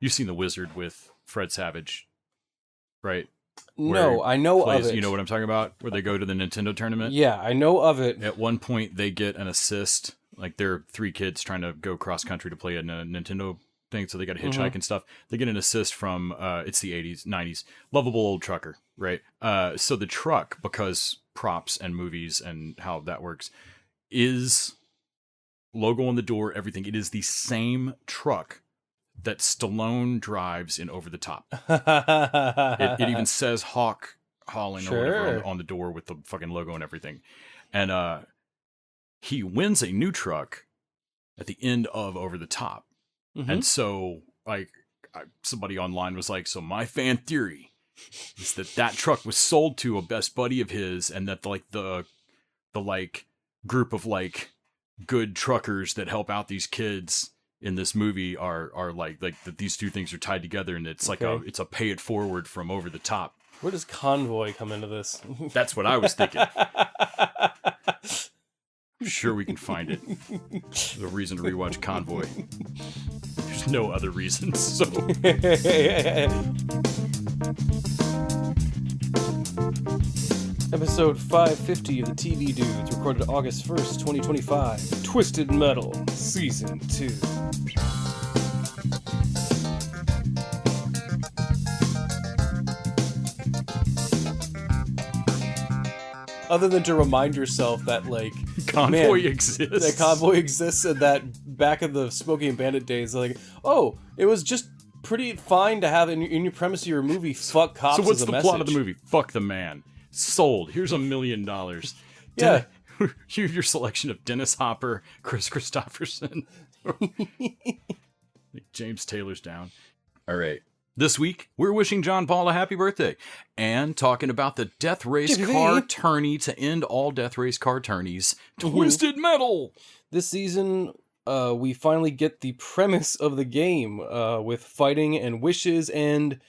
you've seen The Wizard with Fred Savage, right? No, I know of it. You know what I'm talking about? Where they go to the Nintendo tournament? Yeah, I know of it. At one point, they get an assist. Like, there are 3 kids trying to go cross-country to play a Nintendo thing, so they got to hitchhike and stuff. They get an assist from, it's the 80s, 90s, lovable old trucker, right? So the truck, because props and movies and how that works, is logo on the door, everything. It is the same truck that Stallone drives in Over the Top. It even says Hawk hauling or whatever on the door with the fucking logo and everything. And he wins a new truck at the end of Over the Top. And so, like, somebody online was like, so my fan theory is that truck was sold to a best buddy of his, and that the group of like good truckers that help out these kids in this movie are like that these two things are tied together, and it's like it's a pay it forward from Over the Top. Where does Convoy come into this? That's what I was thinking. I'm sure we can find it. There's a reason to rewatch Convoy. There's no other reasons, so. Episode 550 of the TV Dudes, recorded August 1st, 2025. Twisted Metal, Season 2. Other than to remind yourself that, like, Convoy exists. That Convoy exists, and that back in the Smokey and Bandit days, like, oh, it was just pretty fine to have in your premise of your movie, fuck cops. So what's as a the plot of the movie? Fuck the man. Sold. Here's $1 million. Yeah. Your selection of Dennis Hopper, Chris Christopherson. James Taylor's down. All right. This week, we're wishing John Paul a happy birthday and talking about the Death Race car tourney to end all Death Race car tourneys, Twisted Metal. This season, we finally get the premise of the game with fighting and wishes and ...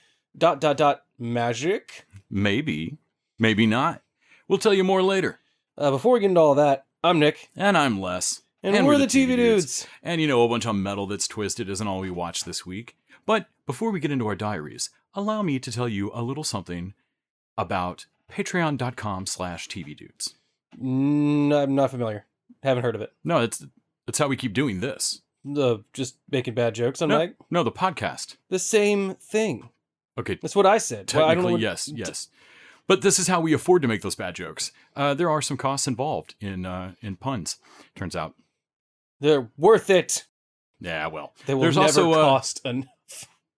magic. Maybe. Maybe not. We'll tell you more later. Before we get into all that, I'm Nick. And I'm Les. And we're the TV Dudes. And you know, a bunch of metal that's twisted isn't all we watch this week. But before we get into our diaries, allow me to tell you a little something about patreon.com/tvdudes. I'm not familiar. Haven't heard of it. No, that's how we keep doing this. Just making bad jokes on Mike? No, the podcast. The same thing. Okay. That's what I said. Technically, yes. But this is how we afford to make those bad jokes. There are some costs involved in puns, turns out. They're worth it. Yeah, well. They will never cost enough.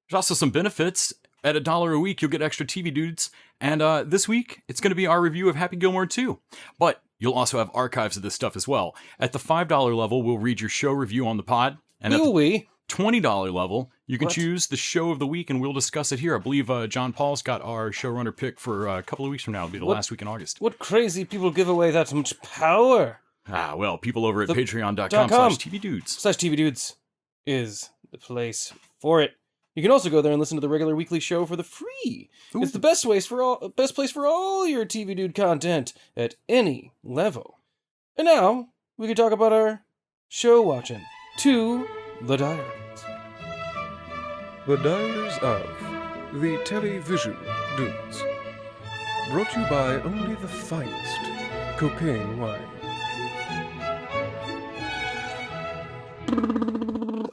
There's also some benefits. At $1 a week, you'll get extra TV Dudes. And this week, it's going to be our review of Happy Gilmore 2. But you'll also have archives of this stuff as well. At the $5 level, we'll read your show review on the pod. And at the $20 level, you can choose the show of the week, and we'll discuss it here. I believe John Paul's got our showrunner pick for a couple of weeks from now. It'll be the last week in August. What crazy people give away that much power? Well, people over at patreon.com/tvdudes. /tvdudes is the place for it. You can also go there and listen to the regular weekly show for the free. Ooh. It's the best place for all your TV Dude content at any level. And now, we can talk about our show watching. To the Diaries. The Diaries of the Television Dudes. Brought to you by only the finest cocaine wine.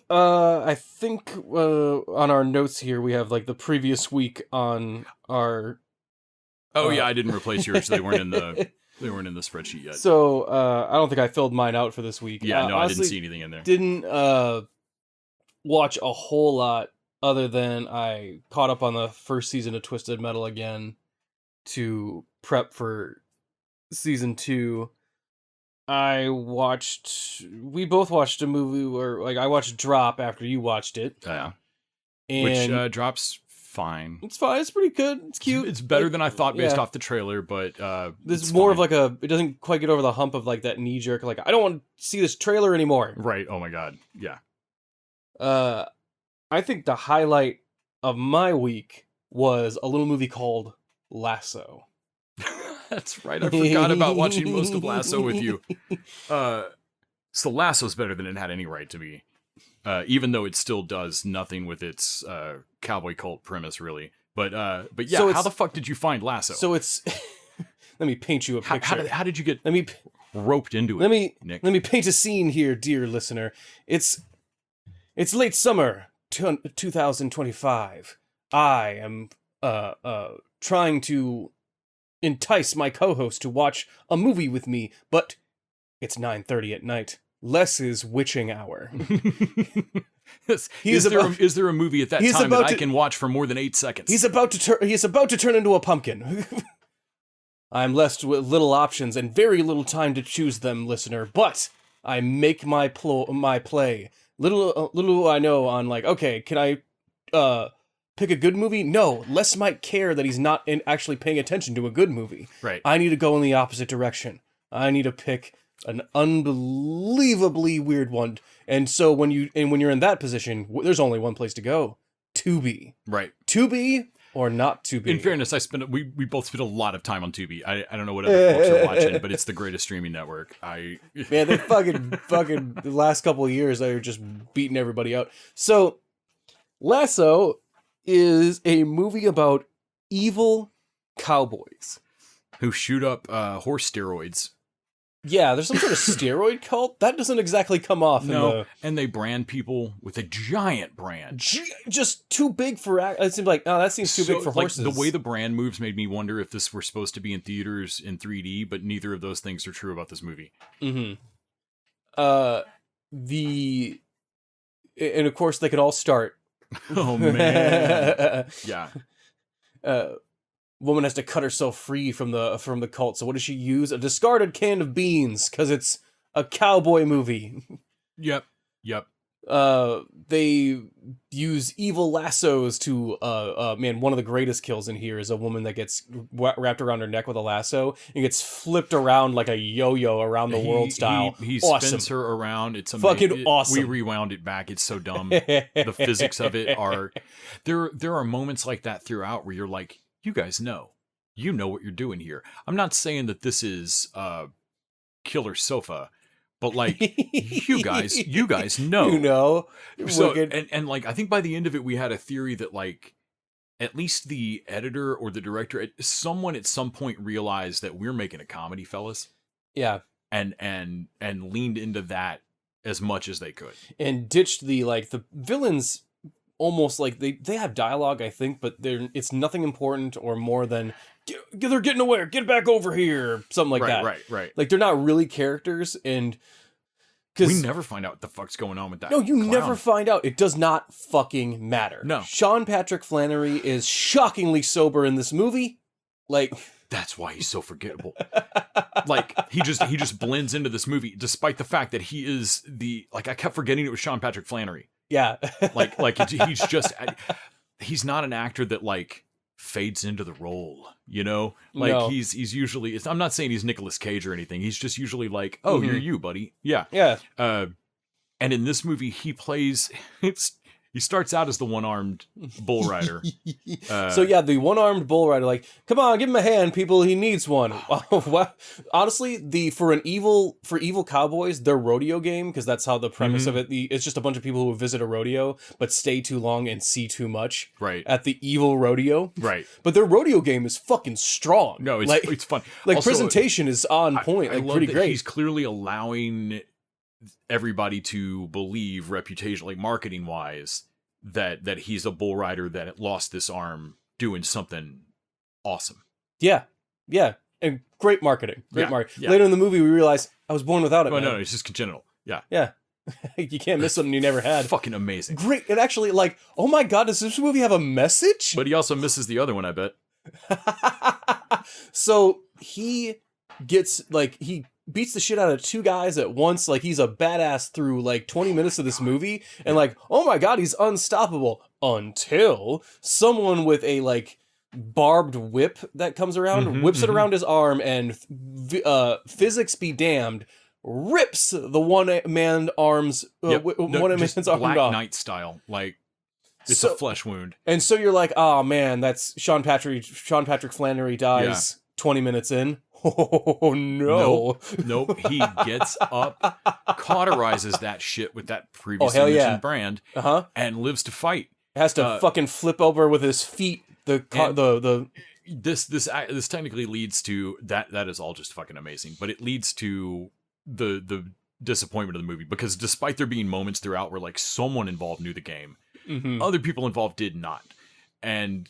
I think on our notes here we have like the previous week on our. Oh yeah, I didn't replace yours. They weren't in the spreadsheet yet. So I don't think I filled mine out for this week. Yeah, no, honestly, I didn't see anything in there. Didn't watch a whole lot other than I caught up on the first season of Twisted Metal again to prep for season 2. We both watched a movie where, like, I watched Drop after you watched it. Yeah. And which Drop's fine. It's fine. It's pretty good. It's cute. It's better than I thought based off the trailer, but this is more of like it doesn't quite get over the hump of like that knee jerk, like, I don't want to see this trailer anymore. Right. Oh my God. Yeah. I think the highlight of my week was a little movie called Lasso. That's right. I forgot about watching most of Lasso with you. So Lasso's better than it had any right to be. even though it still does nothing with its cowboy cult premise, really. But yeah, So how the fuck did you find Lasso? So it's let me paint you a picture. How did you get let me roped into it? Nick? Let me paint a scene here, dear listener. It's late summer 2025. I am trying to entice my co-host to watch a movie with me, but it's 9:30 at night. Less's witching hour. Is there a movie at that time that I can watch for more than 8 seconds? He's about to turn into a pumpkin. I'm left with little options and very little time to choose them, listener. But I make my play. Little do I know on like, okay, can I pick a good movie? No, Les might care that he's not actually paying attention to a good movie. Right. I need to go in the opposite direction. I need to pick an unbelievably weird one. And so when you're in that position, there's only one place to go: Tubi. Right. Tubi or not Tubi. In fairness, we both spent a lot of time on Tubi. I don't know what other folks are watching, but it's the greatest streaming network. Man, they fucking the last couple of years they're just beating everybody out. So Lasso is a movie about evil cowboys who shoot up horse steroids. Yeah, there's some sort of steroid cult. That doesn't exactly come off. No, and they brand people with a giant brand. Just too big for... It seems like, oh, that seems too big for horses. The way the brand moves made me wonder if this were supposed to be in theaters in 3D, but neither of those things are true about this movie. Mm-hmm. And of course, they could all start. Oh, man. Yeah. Woman has to cut herself free from the cult. So what does she use? A discarded can of beans, because it's a cowboy movie. Yep. They use evil lassos to man, one of the greatest kills in here is a woman that gets wrapped around her neck with a lasso and gets flipped around like a yo-yo around the world style. He awesome. spins her around. It's fucking awesome. We rewound it back. It's so dumb. The physics of it are there are moments like that throughout where you're like, you guys know what you're doing here. I'm not saying that this is Killer Sofa, but like you guys know. You know. So and like I think by the end of it we had a theory that like at least the editor or the director, someone at some point realized that we're making a comedy, fellas. Yeah. And leaned into that as much as they could. And ditched the villains. Almost like they have dialogue, I think, but it's nothing important or more than they're getting away, get back over here, something like that. Right. Like they're not really characters, and we never find out what the fuck's going on with that. No, you clown. never find out. It does not fucking matter. No, Sean Patrick Flannery is shockingly sober in this movie. Like that's why he's so forgettable. Like he just blends into this movie, despite the fact that he is I kept forgetting it was Sean Patrick Flannery. Yeah. he's not an actor that like fades into the role, you know? Like no. he's usually, I'm not saying he's Nicolas Cage or anything. He's just usually like, oh, you're you, buddy. Yeah. Yeah. And in this movie he plays, he starts out as the one-armed bull rider. So yeah, the one-armed bull rider, like, come on, give him a hand, people. He needs one. Honestly, for evil cowboys, their rodeo game, because that's how the premise of it. It's just a bunch of people who visit a rodeo but stay too long and see too much. Right. At the evil rodeo. Right. But their rodeo game is fucking strong. No, it's fun. Like also, presentation is on point. I love pretty that great. He's clearly allowing everybody to believe reputation, like marketing wise, that he's a bull rider that lost this arm doing something awesome. Yeah. And great marketing. Yeah. Later in the movie we realize I was born without it. Oh, no, it's just congenital. Yeah. You can't miss something you never had. Fucking amazing. Great. And actually, like, oh my god, does this movie have a message? But he also misses the other one, I bet. So he gets he beats the shit out of two guys at once. Like he's a badass through like 20 minutes of this movie, and like, oh my god, he's unstoppable until someone with a like barbed whip that comes around whips it around his arm, and physics be damned, rips the one-man arm's one-man's arm Black off. Knight style, like it's a flesh wound. And so you're like, oh man, that's Sean Patrick Flannery dies 20 minutes in. Oh no! Nope. He gets up, cauterizes that shit with that previously hell yeah. mentioned brand, and lives to fight. Has to fucking flip over with his feet. This technically leads to that. That is all just fucking amazing, but it leads to the disappointment of the movie, because despite there being moments throughout where like someone involved knew the game, other people involved did not, and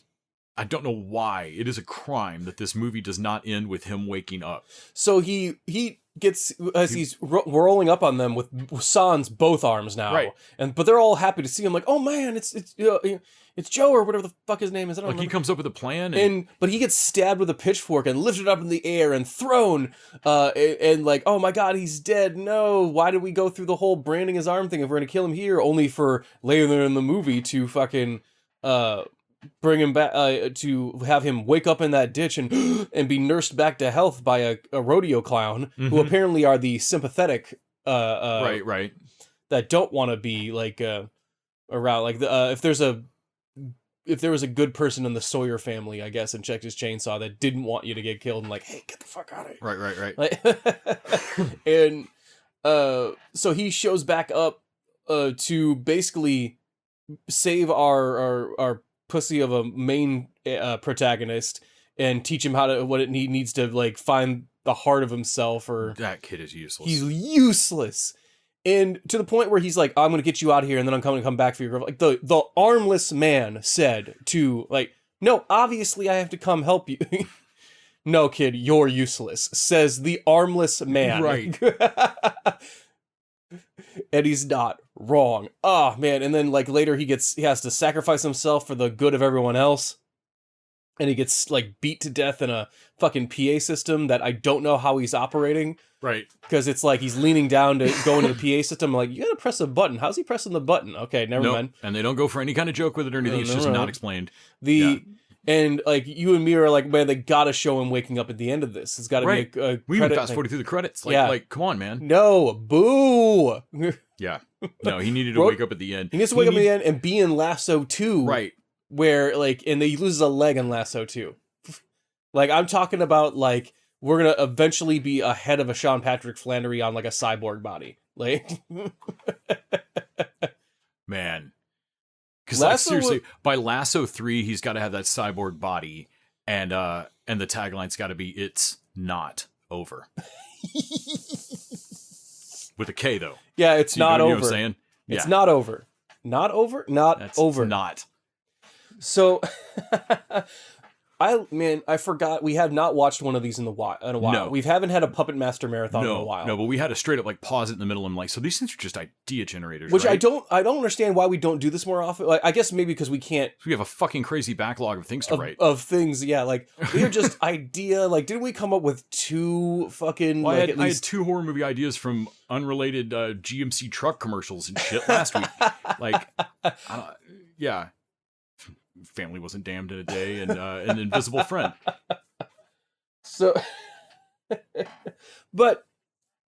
I don't know why. It is a crime that this movie does not end with him waking up. So he gets, as he's rolling up on them with Sans both arms now, right? But they're all happy to see him. Like, oh man, it's Joe or whatever the fuck his name is. I don't remember. He comes up with a plan, but he gets stabbed with a pitchfork and lifted up in the air and thrown, and like, oh my god, he's dead. No, why did we go through the whole branding his arm thing if we're gonna kill him here? Only for later in the movie to fucking bring him back, to have him wake up in that ditch and and be nursed back to health by a rodeo clown, who apparently are the sympathetic right that don't want to be like around, like if there was a good person in the Sawyer family, I guess, and checked his chainsaw that didn't want you to get killed and like, hey, get the fuck out of here. Right. Like, and so he shows back up to basically save our pussy of a main protagonist and teach him he needs to like find the heart of himself. Or that kid is useless. He's useless. And to the point where he's like, I'm going to get you out of here and then I'm coming to come back for your girl. Like the armless man said to, like, no, obviously I have to come help you. No, kid, you're useless, says the armless man. Right. And he's not wrong. Oh, man. And then like later he has to sacrifice himself for the good of everyone else. And he gets like beat to death in a fucking PA system that I don't know how he's operating. Right. Because it's like he's leaning down to go into the PA system. I'm like, you gotta press a button. How's he pressing the button? Okay, never mind. And they don't go for any kind of joke with it or anything. It's just not explained. And like you and me are like, man, they gotta show him waking up at the end of this. It's gotta be a we even fast forward through the credits. Like, come on, man. No, boo. Yeah. No, he needed to wake up at the end. He needs to wake up at the end and be in Lasso 2. Right. Where like, and he loses a leg in Lasso 2. Like, I'm talking about like, we're gonna eventually be ahead of a Sean Patrick Flannery on like a cyborg body. Like, man. Because like, seriously, by Lasso 3, he's got to have that cyborg body, and the tagline's got to be "It's not over." With a K though. Yeah, it's not over. You know what I'm saying? It's not over. Not over. Not That's over. Not. So, I forgot we have not watched one of these in a while. No. We haven't had a Puppet Master marathon in a while. No, but we had to straight up like pause it in the middle and like, so these things are just idea generators. Which right? I don't understand why we don't do this more often. Like, I guess maybe because we can't. We have a fucking crazy backlog of things to write. Of things, yeah. Like, we are just idea. Like, didn't we come up with 2 fucking? Well, like, I had 2 horror movie ideas from unrelated GMC truck commercials and shit last week. Like, yeah. Family Wasn't Damned in a Day, and an Invisible Friend. So, but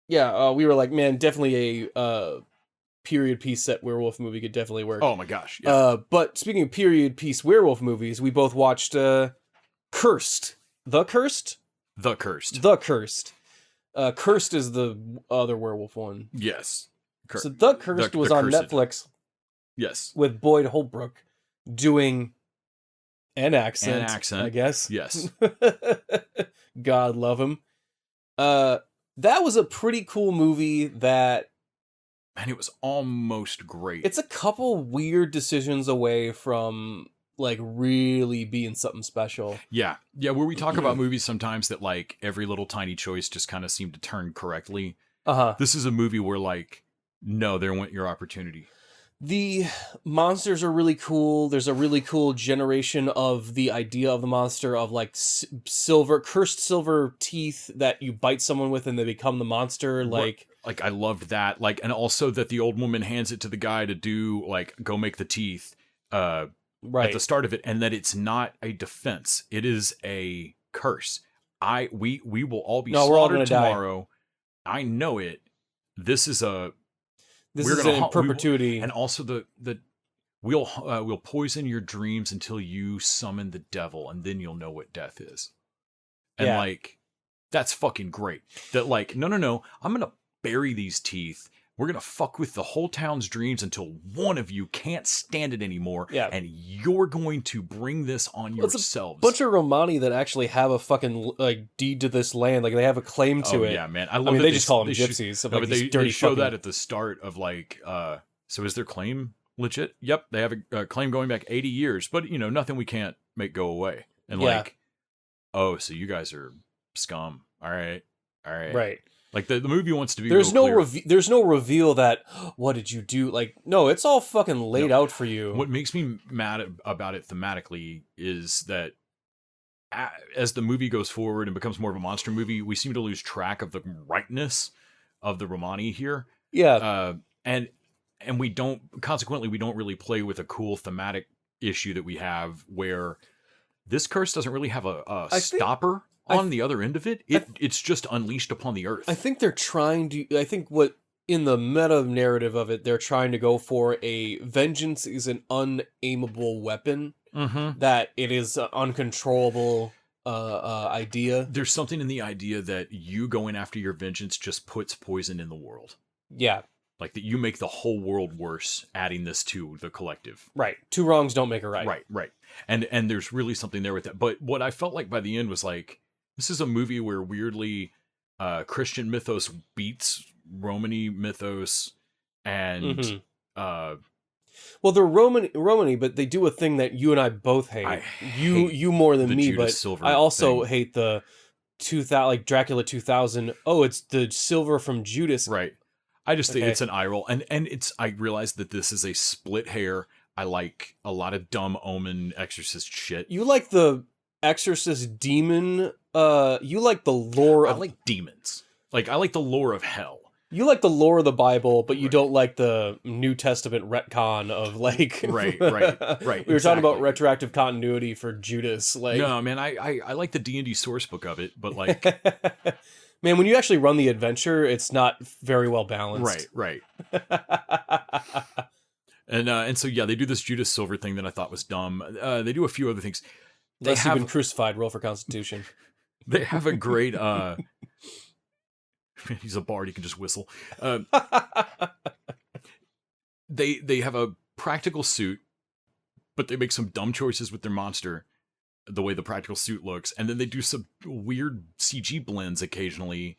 yeah, we were like, man, definitely a period piece set werewolf movie could definitely work. Oh my gosh! Yeah. But speaking of period piece werewolf movies, we both watched Cursed. The Cursed. Cursed is the other werewolf one. Yes. So The Cursed was on Netflix. Yes. With Boyd Holbrook doing an accent, I guess. Yes. God love him. That was a pretty cool movie that... Man, it was almost great. It's a couple weird decisions away from, like, really being something special. Yeah. Yeah, where we talk about movies sometimes that, like, every little tiny choice just kind of seemed to turn correctly. This is a movie where, like, no, there went your opportunity. The monsters are really cool. There's a really cool generation of the idea of the monster of like cursed silver teeth that you bite someone with and they become the monster. Like I loved that. Like, and also that the old woman hands it to the guy to do like, go make the teeth, at the start of it. And that it's not a defense. It is a curse. We will all be slaughtered tomorrow. Die. I know it. This is a, This is in perpetuity. And also we'll poison your dreams until you summon the devil, and then you'll know what death is. And like, That's fucking great. That like, no, I'm gonna bury these teeth. We're gonna fuck with the whole town's dreams until one of you can't stand it anymore, Yeah. and you're going to bring this on yourselves. Bunch of Romani that actually have a fucking like deed to this land, like they have a claim to it. Yeah, man. I mean, they just call them gypsies. But they show that at the start of like, so is their claim legit? Yep, they have a claim going back 80 years, but nothing we can't make go away. And like, oh, so you guys are scum. All right. Right. Like the movie wants to be. There's no reveal that what did you do? Like no, it's all fucking laid out for you. What makes me mad about it thematically is that as the movie goes forward and becomes more of a monster movie, we seem to lose track of the rightness of the Romani here. Yeah. And we don't really play with a cool thematic issue that we have where this curse doesn't really have a stopper on the other end of it. It's just unleashed upon the earth. I think they're trying to. I think what in the meta narrative of it, they're trying to go for a vengeance is an unaimable weapon. Mm-hmm. That it is an uncontrollable idea. There's something in the idea that you going after your vengeance just puts poison in the world. Yeah. Like that you make the whole world worse, adding this to the collective. Right. Two wrongs don't make a right. Right. And there's really something there with that. But what I felt like by the end was like, this is a movie where weirdly Christian mythos beats Romani mythos, and well, they're Romani, but they do a thing that you and I both hate. You more than me, but I also hate the 2000 like Dracula 2000. Oh, it's the silver from Judas. Right. I just think it's an eye roll, and I realize that this is a split hair. I like a lot of dumb Omen Exorcist shit. You like the Exorcist demon. You like the lore. I like demons. Like I like the lore of hell. You like the lore of the Bible, but you don't like the New Testament retcon of like. Right. We were talking about retroactive continuity for Judas. Like, no, man, I like the D&D source book of it, but like, man, when you actually run the adventure, it's not very well balanced. Right. And so yeah, they do this Judas Silver thing that I thought was dumb. They do a few other things. Unless you've been crucified, roll for Constitution. They have a great. He's a bard; he can just whistle. They have a practical suit, but they make some dumb choices with their monster, the way the practical suit looks, and then they do some weird CG blends occasionally,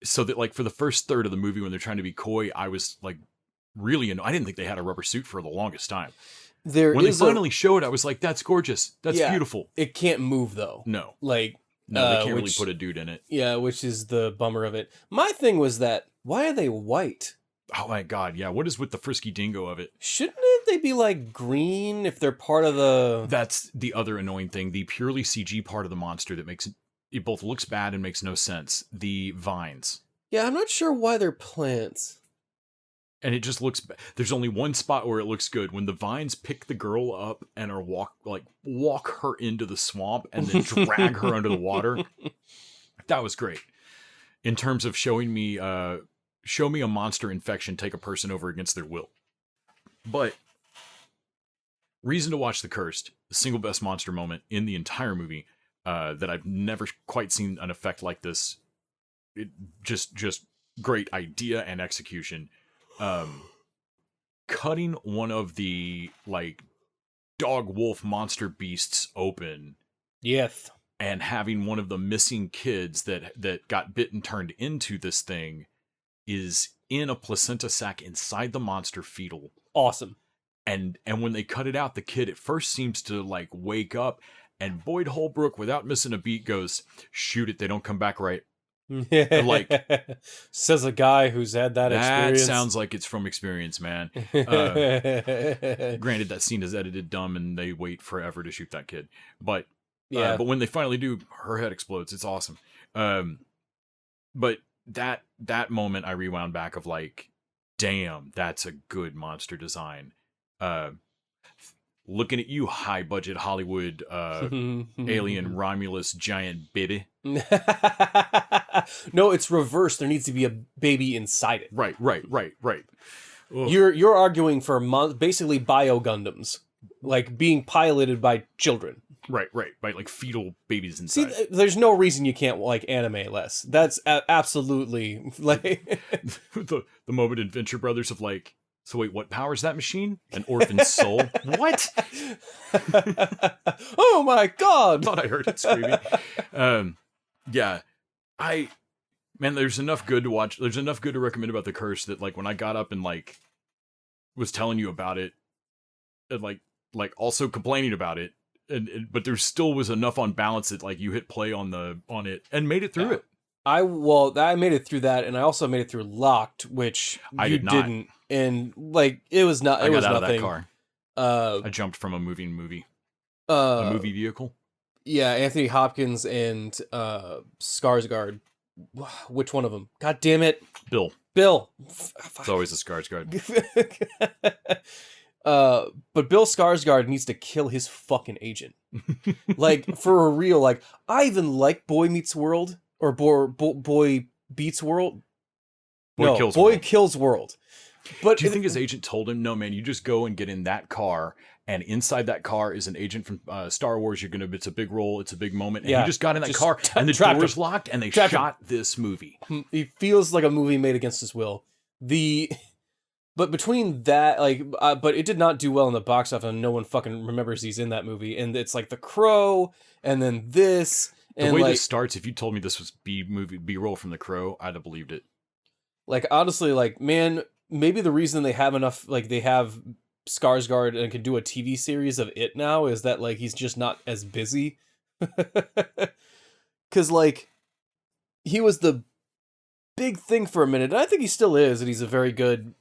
so that like for the first third of the movie when they're trying to be coy, I was like really I didn't think they had a rubber suit for the longest time. When they finally showed, I was like, "That's gorgeous. That's beautiful." It can't move though. No, like. No, they can't really put a dude in it. Yeah, which is the bummer of it. My thing was that, why are they white? Oh my god, yeah. What is with the frisky dingo of it? Shouldn't they be like green if they're part of the... That's the other annoying thing. The purely CG part of the monster that makes it both looks bad and makes no sense. The vines. Yeah, I'm not sure why they're plants. And it just looks... There's only one spot where it looks good. When the vines pick the girl up and are walk her into the swamp and then drag her under the water. That was great. In terms of showing me... show me a monster infection take a person over against their will. But... reason to watch The Cursed. The single best monster moment in the entire movie. That I've never quite seen an effect like this. It just great idea and execution. Cutting one of the like dog wolf monster beasts open, yes, and having one of the missing kids that got bit and turned into this thing is in a placenta sac inside the monster fetal. Awesome. And when they cut it out, the kid at first seems to like wake up, and Boyd Holbrook, without missing a beat, goes, "Shoot it, they don't come back right." Like, says a guy who's had that experience. That sounds like it's from experience, man. Granted, that scene is edited dumb and they wait forever to shoot that kid. But yeah, but when they finally do, her head explodes. It's awesome. But that moment I rewound back of like, damn, that's a good monster design. Looking at you, high budget Hollywood alien Romulus giant baby. No, it's reversed. There needs to be a baby inside it. Right. Ugh. You're arguing for basically bio Gundams, like being piloted by children. Right. By like fetal babies See, inside. there's no reason you can't like anime less. That's absolutely like the moment in Venture Brothers of like, so wait, what powers that machine? An orphan's soul? What? Oh my god! Thought I heard it screaming. Yeah, man, there's enough good to watch. There's enough good to recommend about The Curse that like when I got up and like was telling you about it, and like also complaining about it, but there still was enough on balance that like you hit play on it and made it through it. I made it through that, and I also made it through Locked, which I you did not. didn't, and like it was not. It I got was out nothing. of that car. I jumped from a movie, a movie vehicle. Yeah, Anthony Hopkins and Skarsgård. Which one of them? God damn it, Bill. Fuck. It's always a Skarsgård. But Bill Skarsgård needs to kill his fucking agent. Like, for a real, like, I even like Boy Meets World, or Boy Beats World. Boy Kills World. But do you think his agent told him, no, man, you just go and get in that car, and inside that car is an agent from Star Wars. It's a big role, it's a big moment. And he just got in that car, and the door was locked, and they shot this movie. It feels like a movie made against his will. But between that, like, but it did not do well in the box office, and no one fucking remembers he's in that movie. And it's like The Crow, and then this. The and way like, this starts, if you told me this was B-roll from The Crow, I'd have believed it. Like, honestly, like, man, maybe the reason they have enough, like, they have Skarsgård and can do a TV series of it now is that, like, he's just not as busy. Because, like, he was the big thing for a minute, and I think he still is, and he's a very good...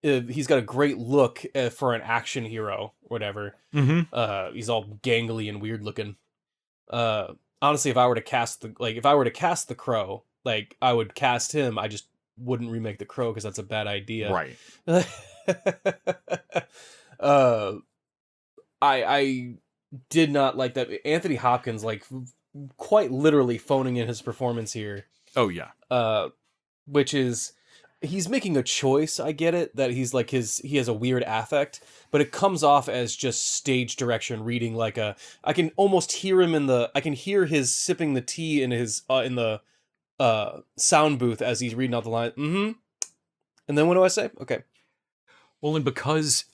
he's got a great look for an action hero, whatever. Mm-hmm. He's all gangly and weird looking. Honestly, if I were to cast the Crow, like, I would cast him. I just wouldn't remake The Crow because that's a bad idea. Right. I did not like that. Anthony Hopkins, like, quite literally phoning in his performance here. Oh yeah. Which is, he's making a choice. I get it that he's like he has a weird affect, but it comes off as just stage direction reading. Like I can almost hear him I can hear his sipping the tea in his in the sound booth as he's reading out the line. Mm-hmm. And then what do I say? Okay. Well, and because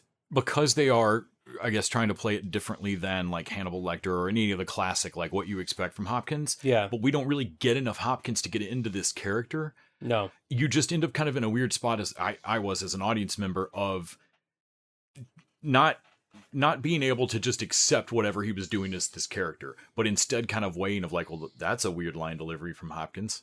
they are, I guess, trying to play it differently than like Hannibal Lecter or any of the classic, like what you expect from Hopkins. Yeah. But we don't really get enough Hopkins to get into this character. No. You just end up kind of in a weird spot, as I was as an audience member, of not being able to just accept whatever he was doing as this character, but instead kind of weighing of like, well, that's a weird line delivery from Hopkins.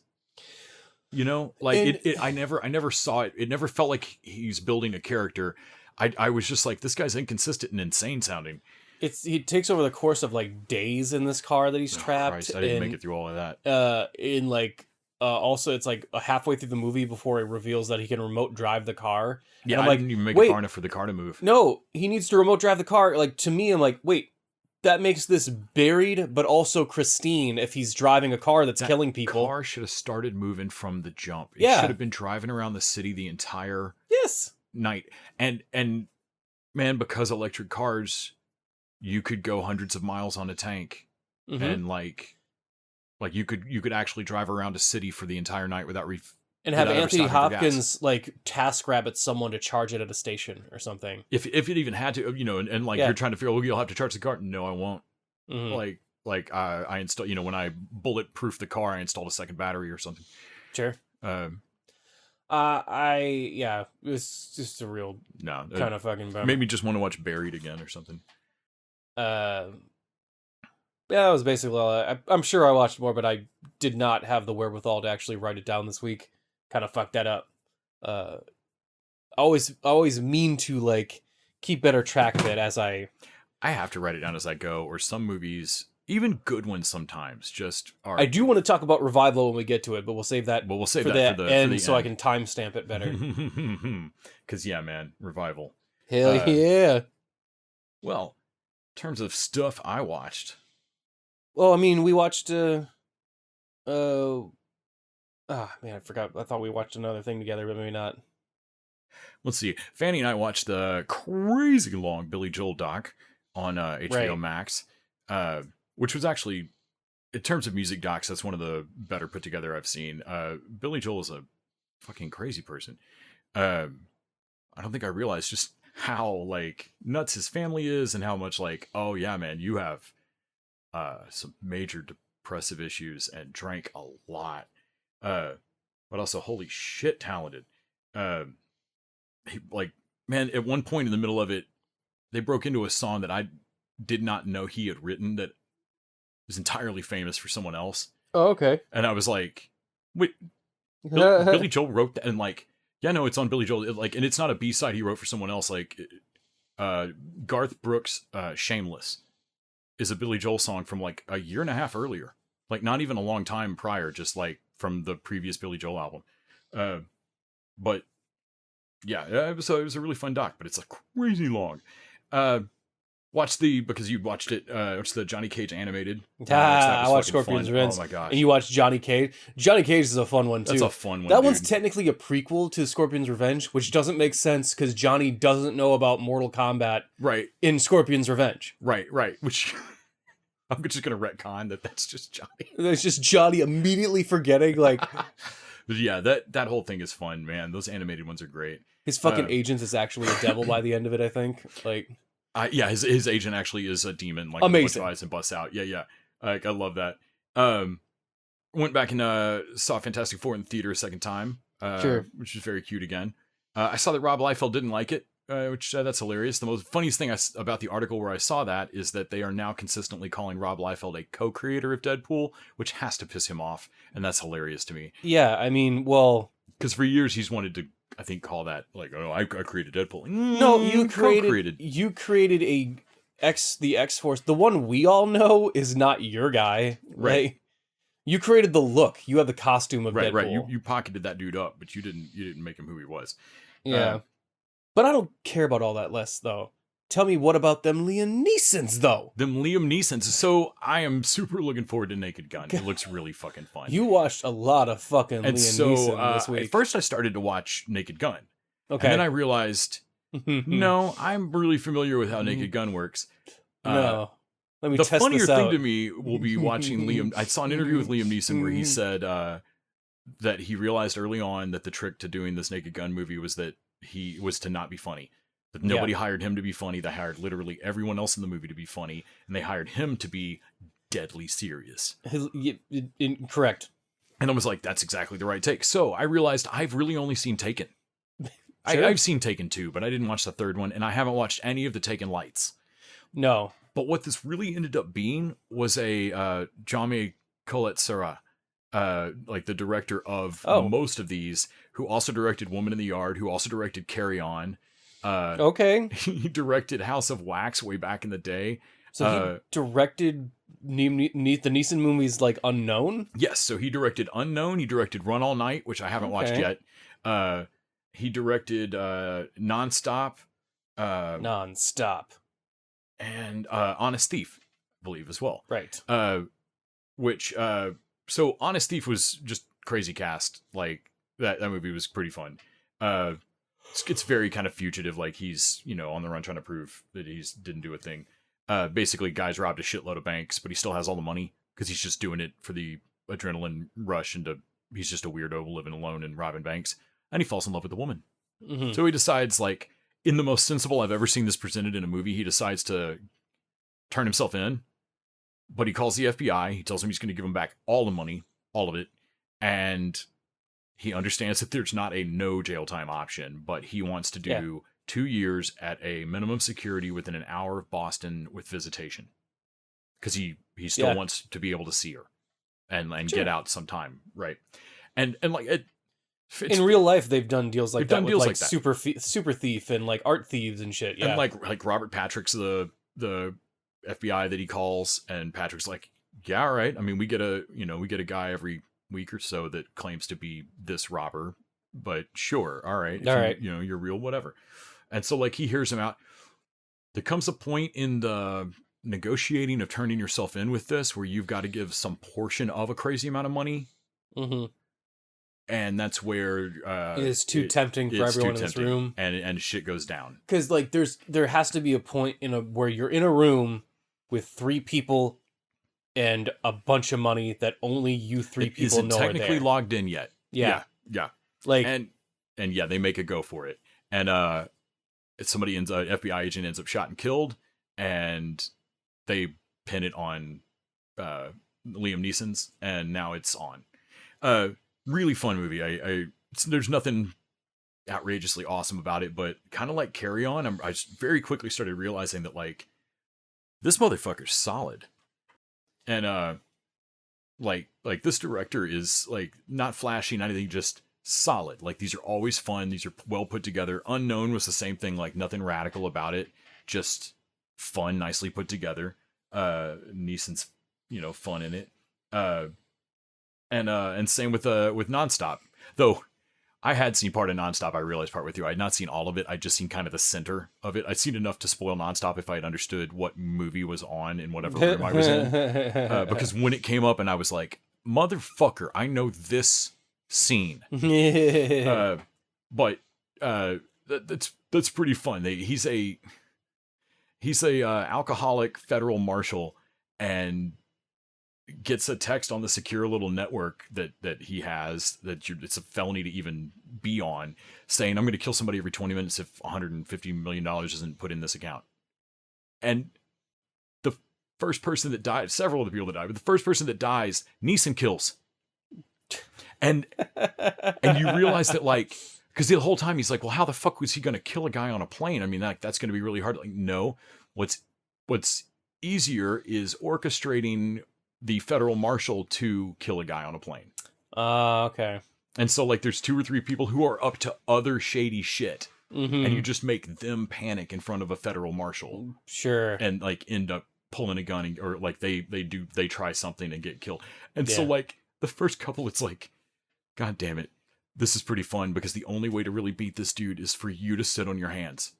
You know, like I never saw it. It never felt like he's building a character. I was just like, this guy's inconsistent and insane sounding. He takes over the course of like days in this car that he's trapped. Christ, I didn't make it through all of that. In like, also it's like halfway through the movie before it reveals that he can remote drive the car. Yeah, I'm I like, didn't even make it far enough for the car to move. No, he needs to remote drive the car. Like, to me, I'm like, wait, that makes this buried, but also pristine if he's driving a car that's killing people. The car should have started moving from the jump. It Yeah. should have been driving around the city the entire night. And man, because electric cars, you could go hundreds of miles on a tank, Mm-hmm. and like you could actually drive around a city for the entire night without and have without ever Anthony stopping for gas. Hopkins like task rabbit someone to charge it at a station or something. If it even had to, you know, and like Yeah. you're trying to figure, well, you'll have to charge the car. No, I won't. Mm-hmm. Like I install, you know, when I bulletproof the car, I installed a second battery or something. Sure. It was just a real kind of fucking bummer. Made me just want to watch Buried again or something. Yeah, that was basically all. I'm sure I watched more, but I did not have the wherewithal to actually write it down this week. Kind of fucked that up. Always mean to like keep better track of it as I have to write it down as I go, or some movies, even good ones sometimes, just are. I do want to talk about Revival when we get to it, but we'll save that. Well, we'll save for that the for end, the so end. I can timestamp it better. Because yeah, man, Revival. Hell yeah. Well, in terms of stuff I watched. Well, I mean, we watched. Man, I forgot. I thought we watched another thing together, but maybe not. Let's see. Fanny and I watched the crazy long Billy Joel doc on HBO Right. Max. which was actually, in terms of music docs, that's one of the better put together I've seen. Billy Joel is a fucking crazy person. I don't think I realized just how like nuts his family is and how much like, oh yeah, man, you have some major depressive issues and drank a lot. But also holy shit talented. He, like, man, at one point in the middle of it, they broke into a song that I did not know he had written that was entirely famous for someone else. Oh, okay. And I was like, wait, Billy Joel wrote that? And like, yeah, no, it's on Billy Joel. Like, and it's not a B-side he wrote for someone else. Like, Garth Brooks' Shameless is a Billy Joel song from like a year and a half earlier. Like, not even a long time prior, just like from the previous Billy Joel album. But yeah, it was a really fun doc, but it's a crazy long. Because you watched it, it's the Johnny Cage animated. I watched Scorpion's Revenge. Oh my gosh. And you watched Johnny Cage. Johnny Cage is a fun one, too. That's a fun one, That one's technically a prequel to Scorpion's Revenge, which doesn't make sense because Johnny doesn't know about Mortal Kombat in Scorpion's Revenge. Right. Which I'm just going to retcon that's just Johnny. It's just Johnny immediately forgetting, like... But yeah, that whole thing is fun, man. Those animated ones are great. His fucking agent is actually a devil by the end of it, I think. Like... yeah, his agent actually is a demon, like amazing. A bunch of eyes and busts out. Yeah. Like, I love that. Went back and saw Fantastic Four in the theater a second time, which is very cute again. I saw that Rob Liefeld didn't like it, which that's hilarious. The most funniest thing about the article where I saw that is that they are now consistently calling Rob Liefeld a co-creator of Deadpool, which has to piss him off, and that's hilarious to me. Yeah, I mean, well, because for years he's wanted to, I think, call that like, oh, I created Deadpool. No, you created the X-Force. The one we all know is not your guy, right? Like, you created the look. You have the costume of Deadpool. Right. You pocketed that dude up, but you didn't make him who he was. Yeah. But I don't care about all that less, though. Tell me, what about them Liam Neesons, though? Them Liam Neesons. So I am super looking forward to Naked Gun. It looks really fucking fun. You watched a lot of fucking Liam Neeson this week. At first I started to watch Naked Gun. Okay. And then I realized, no, I'm really familiar with how Naked Gun works. No. Let me test this out. The funnier thing to me will be watching Liam. I saw an interview with Liam Neeson where he said that he realized early on that the trick to doing this Naked Gun movie was that he was to not be funny. That nobody hired him to be funny. They hired literally everyone else in the movie to be funny, and they hired him to be deadly serious. Correct. And I was like, that's exactly the right take. So I realized I've really only seen Taken. Sure. I've seen Taken 2, but I didn't watch the third one, and I haven't watched any of the Taken lights. No. But what this really ended up being was a Jaume Collet-Serra, like the director of most of these, who also directed Woman in the Yard, who also directed Carry On. Okay. He directed House of Wax way back in the day. So he directed the Neeson movies like Unknown? Yes, so he directed Unknown. He directed Run All Night, which I haven't watched yet. He directed Nonstop. Nonstop. And Honest Thief, I believe, as well. Right. So Honest Thief was just crazy cast. Like, that movie was pretty fun. It's very kind of fugitive, like he's, on the run trying to prove that he didn't do a thing. Basically, guys robbed a shitload of banks, but he still has all the money because he's just doing it for the adrenaline rush, and he's just a weirdo living alone and robbing banks. And he falls in love with a woman. Mm-hmm. So he decides, like, in the most sensible I've ever seen this presented in a movie, he decides to turn himself in, but he calls the FBI. He tells him he's going to give him back all the money, all of it, and he understands that there's not a no jail time option, but he wants to do 2 years at a minimum security within an hour of Boston with visitation, because he still wants to be able to see her and get out sometime, right? And like in real life, they've done deals like that with like Super Thief and like Art Thieves and shit. Yeah, and like Robert Patrick's the FBI that he calls, and Patrick's like, yeah, all right. I mean, we get a guy every week or so that claims to be this robber, but sure, all right, you're real, whatever. And so like he hears him out. There comes a point in the negotiating of turning yourself in with this where you've got to give some portion of a crazy amount of money. Mm-hmm. And that's where it is too tempting for everyone in this room, and shit goes down. Because like there has to be a point where you're in a room with 3 people and a bunch of money that only you 3 people isn't know are technically there. logged in yet. Yeah. Yeah. Like, And yeah, they make a go for it. And somebody ends up, FBI agent ends up shot and killed, and they pin it on Liam Neeson's, and now it's on. Really fun movie. There's nothing outrageously awesome about it, but kind of like Carry On, I just very quickly started realizing that like this motherfucker's solid. And like this director is like not flashy, not anything, just solid. Like these are always fun, these are well put together. Unknown was the same thing, like nothing radical about it, just fun, nicely put together. Neeson's, fun in it. And same with Nonstop. Though I had seen part of Nonstop, I realized part with you. I had not seen all of it. I'd just seen kind of the center of it. I'd seen enough to spoil Nonstop if I had understood what movie was on in whatever room I was in. Because when it came up and I was like, motherfucker, I know this scene. But that's pretty fun. He's a alcoholic federal marshal and gets a text on the secure little network that he has that it's a felony to even be on, saying, I'm going to kill somebody every 20 minutes if $150 million isn't put in this account. And the first person that died, several of the people that died, but the first person that dies, Neeson kills. And you realize that, like, because the whole time he's like, well, how the fuck was he going to kill a guy on a plane? I mean, that's going to be really hard. Like, no, what's easier is orchestrating the federal marshal to kill a guy on a plane. Okay. And so, like, there's 2 or 3 people who are up to other shady shit, and you just make them panic in front of a federal marshal. Sure. And, like, end up pulling a gun, or, like, they try something and get killed. And so, like, the first couple, it's like, God damn it, this is pretty fun, because the only way to really beat this dude is for you to sit on your hands.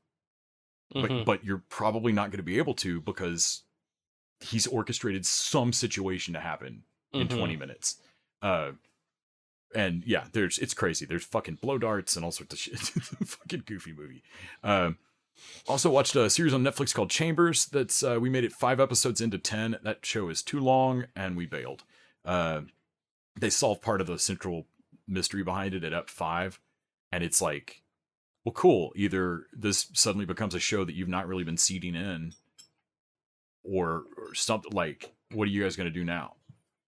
But you're probably not going to be able to, because he's orchestrated some situation to happen in 20 minutes. And yeah, it's crazy. There's fucking blow darts and all sorts of shit. Fucking goofy movie. Also watched a series on Netflix called Chambers. That's we made it 5 episodes into 10. That show is too long, and we bailed. They solved part of the central mystery behind it at Ep 5, and it's like, well, cool. Either this suddenly becomes a show that you've not really been seeding in, or something. Like, what are you guys going to do now?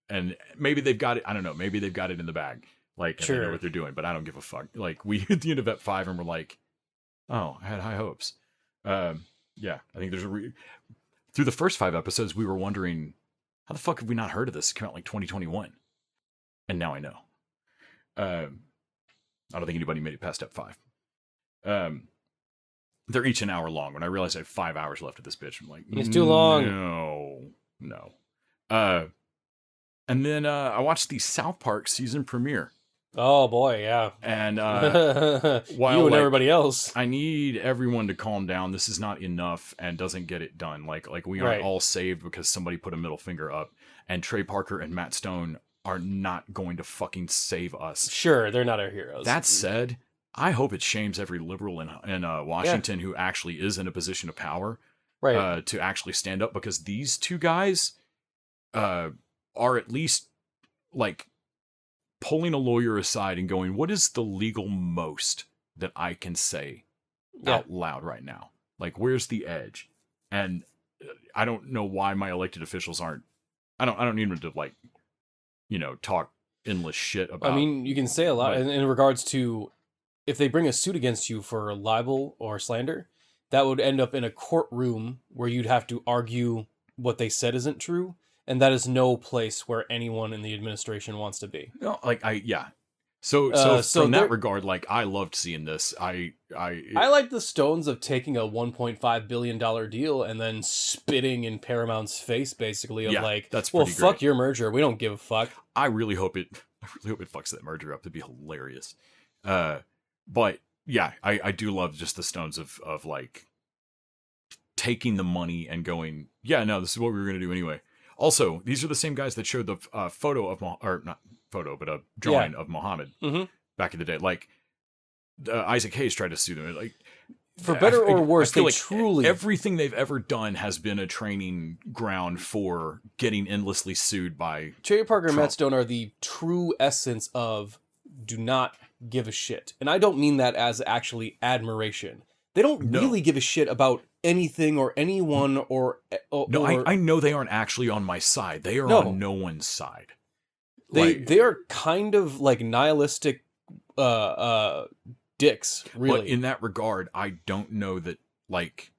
And maybe they've got it. I don't know. Maybe they've got it in the bag. Like, they know what they're doing, but I don't give a fuck. Like, we at the end of Ep 5, and we're like, oh, I had high hopes. Yeah, I think there's through the first 5 episodes, we were wondering, how the fuck have we not heard of this? It came out like 2021. And now I know. I don't think anybody made it past Ep 5. They're each an hour long. When I realized I had 5 hours left of this bitch, I'm like, it's too long. No. And then I watched the South Park season premiere. Oh boy, yeah. And while you and everybody else, I need everyone to calm down. This is not enough and doesn't get it done. Like we aren't all saved because somebody put a middle finger up. And Trey Parker and Matt Stone are not going to fucking save us. Sure, they're not our heroes. That said, I hope it shames every liberal in Washington who actually is in a position of power, to actually stand up, because these 2 guys are at least like pulling a lawyer aside and going, what is the legal most that I can say out loud right now? Like, where's the edge? And I don't know why my elected officials aren't. I don't need them to, like, talk endless shit about. I mean, you can say a lot in regards to, if they bring a suit against you for libel or slander, that would end up in a courtroom where you'd have to argue what they said isn't true. And that is no place where anyone in the administration wants to be. No, like So from that regard, like, I loved seeing this. I like the Stones of taking a $1.5 billion deal and then spitting in Paramount's face, basically, of like, that's well, fuck your merger. We don't give a fuck. I really hope it fucks that merger up. That'd be hilarious. But yeah, I do love just the Stones of like taking the money and going, yeah, no, this is what we were going to do anyway. Also, these are the same guys that showed the photo of, or not photo, but a drawing of Muhammad back in the day. Like, Isaac Hayes tried to sue them. Like, for better or worse, they like truly everything they've ever done has been a training ground for getting endlessly sued by Trey Parker and Trump. Matt Stone are the true essence of do not give a shit. And I don't mean that as actually admiration. They don't really give a shit about anything or anyone or no, I know they aren't actually on my side. They are on no one's side. They are kind of like nihilistic dicks, really. But in that regard, I don't know that, like,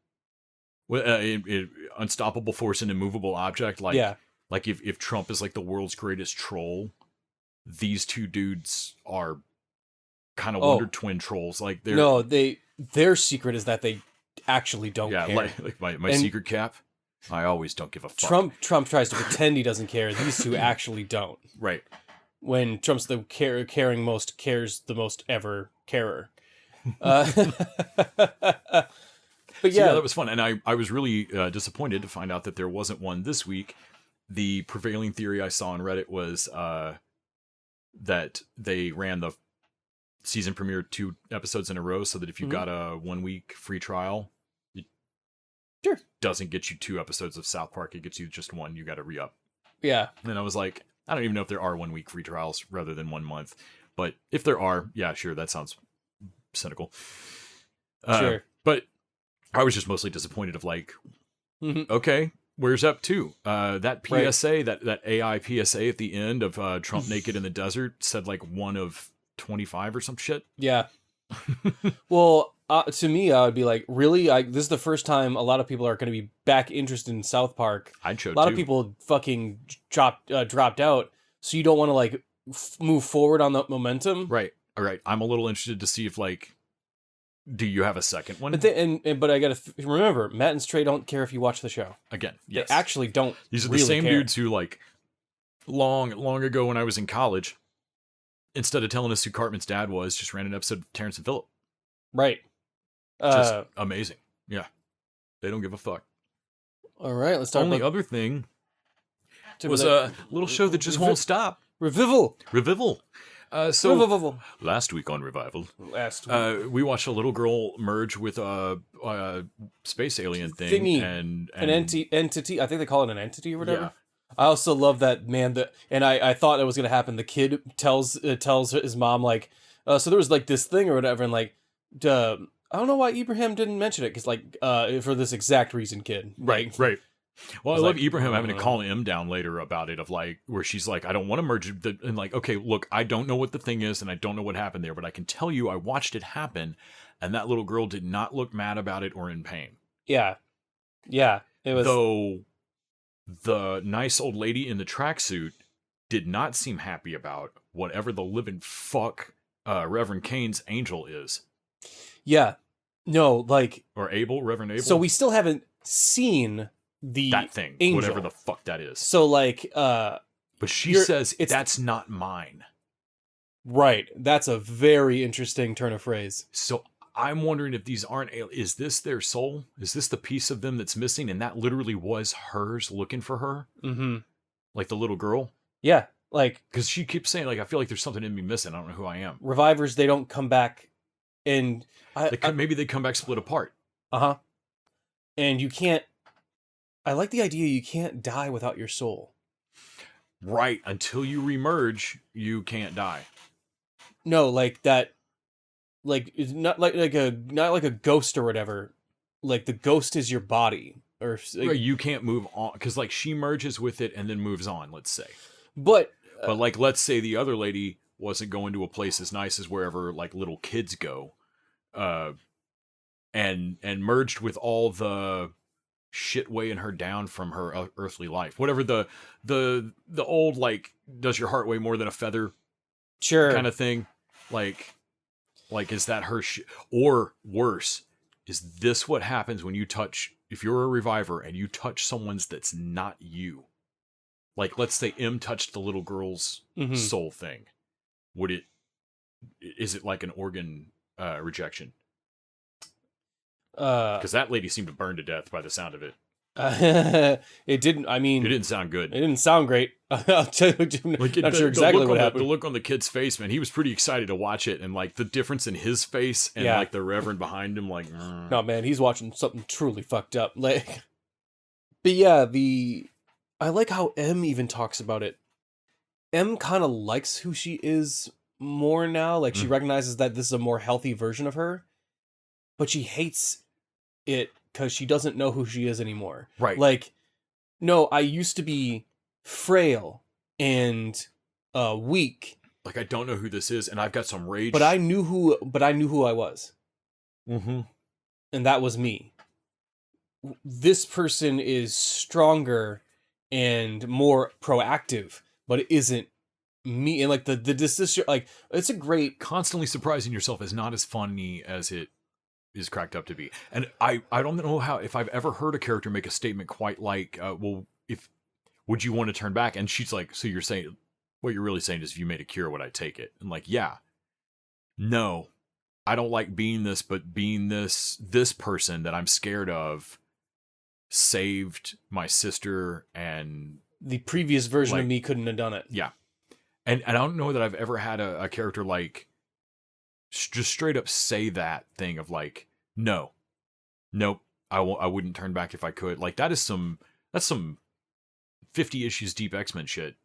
unstoppable force and immovable object, like, like if Trump is like the world's greatest troll, these two dudes are kind of Wonder Twin trolls. Like, their secret is that they actually don't care. Like my secret cap. I always don't give a fuck. Trump tries to pretend he doesn't care. These two actually don't. Right. When Trump's the caring most, cares the most ever carer. But yeah, that was fun. And I was really disappointed to find out that there wasn't one this week. The prevailing theory I saw on Reddit was that they ran the season premiere 2 episodes in a row so that if you got a 1 week free trial, it doesn't get you 2 episodes of South Park. It gets you just 1. You got to re-up. Yeah. And I was like, I don't even know if there are 1 week free trials rather than 1 month. But if there are, yeah, sure, that sounds cynical. Sure. But I was just mostly disappointed of like, okay, where's up to? That PSA, that AI PSA at the end of Trump naked in the desert said like 1 of 25 or some shit. Yeah. Well, to me, I would be like, really? This is the first time a lot of people are going to be back interested in South Park. A lot of people fucking dropped out, so you don't want to like move forward on the momentum. Right. All right. I'm a little interested to see if like, do you have a second one? But I gotta remember, Matt and Stray don't care if you watch the show. Again, yes. They actually don't. These are really the same care. dudes who like long ago when I was in college, instead of telling us who Cartman's dad was, just ran an episode of Terrence and Phillip. Right. Just amazing. Yeah. They don't give a fuck. All right, let's talk about... other thing was a little show that just won't stop. Revival. Last week on Revival, last week, we watched a little girl merge with a space alien thing thingy, and an entity. I think they call it an entity or whatever. Yeah. I also love that, man. And I thought it was gonna happen. The kid tells his mom like, so there was like this thing or whatever, and like, I don't know why Ibrahim didn't mention it because like, for this exact reason, kid. Right. Well, I love Ibrahim having to call him down later about it, of like, where she's like, I don't want to merge and like, okay, look, I don't know what the thing is and I don't know what happened there, but I can tell you I watched it happen, and that little girl did not look mad about it or in pain. Yeah. It was. Though the nice old lady in the tracksuit did not seem happy about whatever the living fuck Reverend Kane's angel is. Yeah. No, like... Or Reverend Abel. So we still haven't seen that thing, angel. whatever the fuck that is. So like... but she says, that's not mine. Right. That's a very interesting turn of phrase. So I'm wondering if these aren't... Is this their soul? Is this the piece of them that's missing? And that literally was hers looking for her? Mm-hmm. Like the little girl? Yeah. Like... Because she keeps saying, like, I feel like there's something in me missing. I don't know who I am. Revivers, they don't come back and... maybe they come back split apart. Uh-huh. And you can't... I like the idea you can't die without your soul. Right. Until you remerge, you can't die. No, like that... Like, it's not like a ghost or whatever. Like, the ghost is your body. Or like, right, you can't move on. Because, like, she merges with it and then moves on, let's say. But like, let's say the other lady wasn't going to a place as nice as wherever, like, little kids go. And merged with all the shit weighing her down from her earthly life. Whatever the old, like, does your heart weigh more than a feather? Sure. Kind of thing. Like, is that her or worse, is this what happens when you touch, if you're a reviver and you touch someone's that's not you? Like, let's say M touched the little girl's soul thing. Is it like an organ rejection? Because that lady seemed to burn to death by the sound of it. It didn't. I mean, It didn't sound good. it didn't sound great. I'll tell you. Not sure exactly what happened. The look on the kid's face, man, he was pretty excited to watch it, and like the difference in his face and Yeah. like the Reverend behind him, like, No, man, he's watching something truly fucked up. Like, but yeah, I like how M even talks about it. M kind of likes who she is more now. Like, she recognizes that this is a more healthy version of her, but she hates it because she doesn't know who she is anymore. right. Like, no, I used to be frail and weak, Like, I don't know who this is, and I've got some rage. but I knew who I was. Mm-hmm. And that was me. This person is stronger and more proactive, but it isn't me. And like the decision, like, it's a great. Constantly surprising yourself is not as funny as it is cracked up to be. And I don't know if I've ever heard a character make a statement quite like, well, would you want to turn back? And she's like, so you're saying, what you're really saying is, if you made a cure, would I take it? And like, yeah, no, I don't like being this, but being this person that I'm scared of saved my sister, and The previous version Like- of me couldn't have done it. yeah. And I don't know that I've ever had a character like just straight up say that thing of like, nope, I wouldn't turn back if I could. Like, that's some 50 issues deep X-Men shit.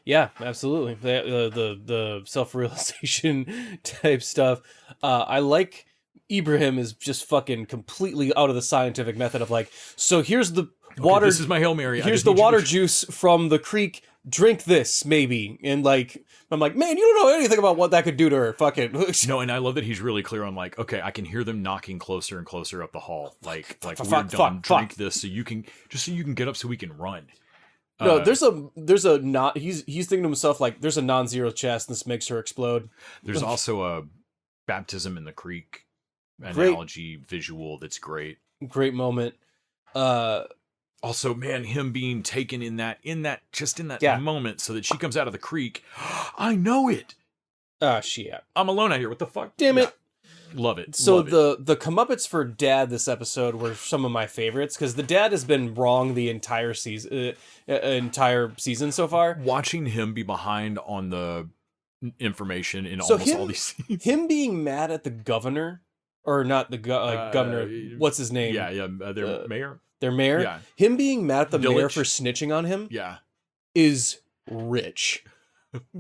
Yeah, absolutely. The self-realization type stuff. I like Ibrahim is just fucking completely out of the scientific method of like, so here's the water. This is my Hail Mary. I Here's just the need you to water juice from the creek. Drink this, maybe. And like, I'm like, man, you don't know anything about what that could do to her. Fucking. No, and I love that he's really clear on like, okay, I can hear them knocking closer and closer up the hall. Like we're done. Drink this so you can get up so we can run. No, there's a not. He's thinking to himself like, there's a non-zero chest. And this makes her explode. There's also a baptism in the creek analogy visual that's great. Great moment. Also, man, him being taken in that Yeah. moment, so that she comes out of the creek. I know it. Shit. I'm alone out here. What the fuck? Damn it. Yeah. Love it. So Love it. the comeuppance for Dad this episode were some of my favorites because the Dad has been wrong the entire season so far. Watching him be behind on the information in So almost all these scenes. Him being mad at the governor, or not the governor, what's his name? Yeah, their mayor. Their mayor. Yeah. Him being mad at the mayor Dilich. for snitching on him Yeah. is rich.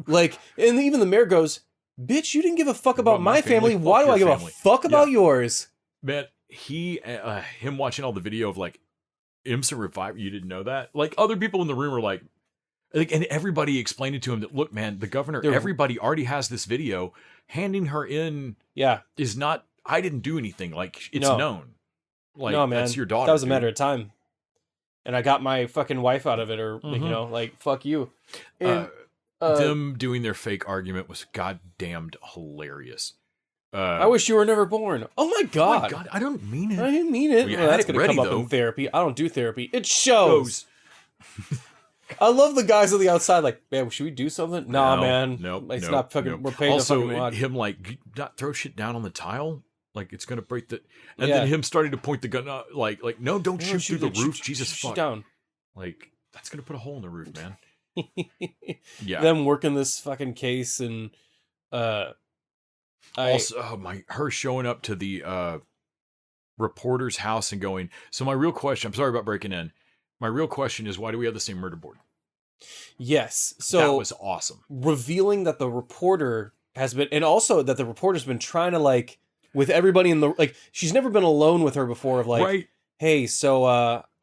Like, and even the mayor goes, "Bitch, you didn't give a fuck about my family. Why do I give a fuck about yours?" Man, him watching all the video of like Imsa revive. You didn't know that? Like, other people in the room were like, and everybody explained it to him that, look, man, the governor, everybody already has this video. Handing her in, is not. I didn't do anything. Like, it's known. Like, no, man, that's your daughter. That was a matter of time. And I got my fucking wife out of it, or you know, like, fuck you. And them doing their fake argument was goddamned hilarious. I wish you were never born. Oh my god! Oh my god, I don't mean it. I didn't mean it. Well, Well, that's gonna come up in therapy. I don't do therapy. It shows. I love the guys on the outside. Like, man, should we do something? Nah, man. Nope. It's not fucking. Nope. We're paying also, the fucking watch. him like not throw shit down on the tile. Like, it's gonna break the. And then him starting to point the gun. Like no, don't shoot through the roof. Jesus fuck. Shoot down. Like, that's gonna put a hole in the roof, man. Yeah. Them working this fucking case and also her showing up to the reporter's house and going, so my real question, I'm sorry about breaking in. My real question is, why do we have the same murder board? Yes. So that was awesome. Revealing that the reporter has been, and also that the reporter's been trying to, like, with everybody in the, like, she's never been alone with her before of like, right. Hey, so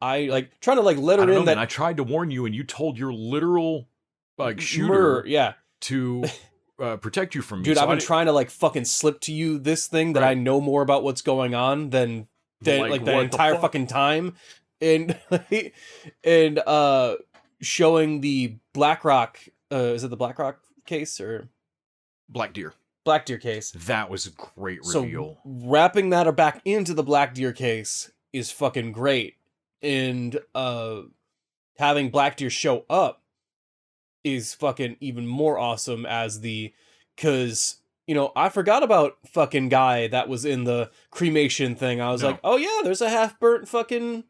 I like trying to like let her in that I tried to warn you and you told your literal like shooter to protect you from me. Dude, I've been trying to like fucking slip to you this thing that I know more about what's going on than like the entire fucking time. And showing the BlackRock is it the BlackRock case or Black Deer case. That was a great reveal. So wrapping that back into the Black Deer case is fucking great. And having Black Deer show up is fucking even more awesome as cause, you know, I forgot about fucking guy that was in the cremation thing. I was like, oh yeah, there's a half-burnt fucking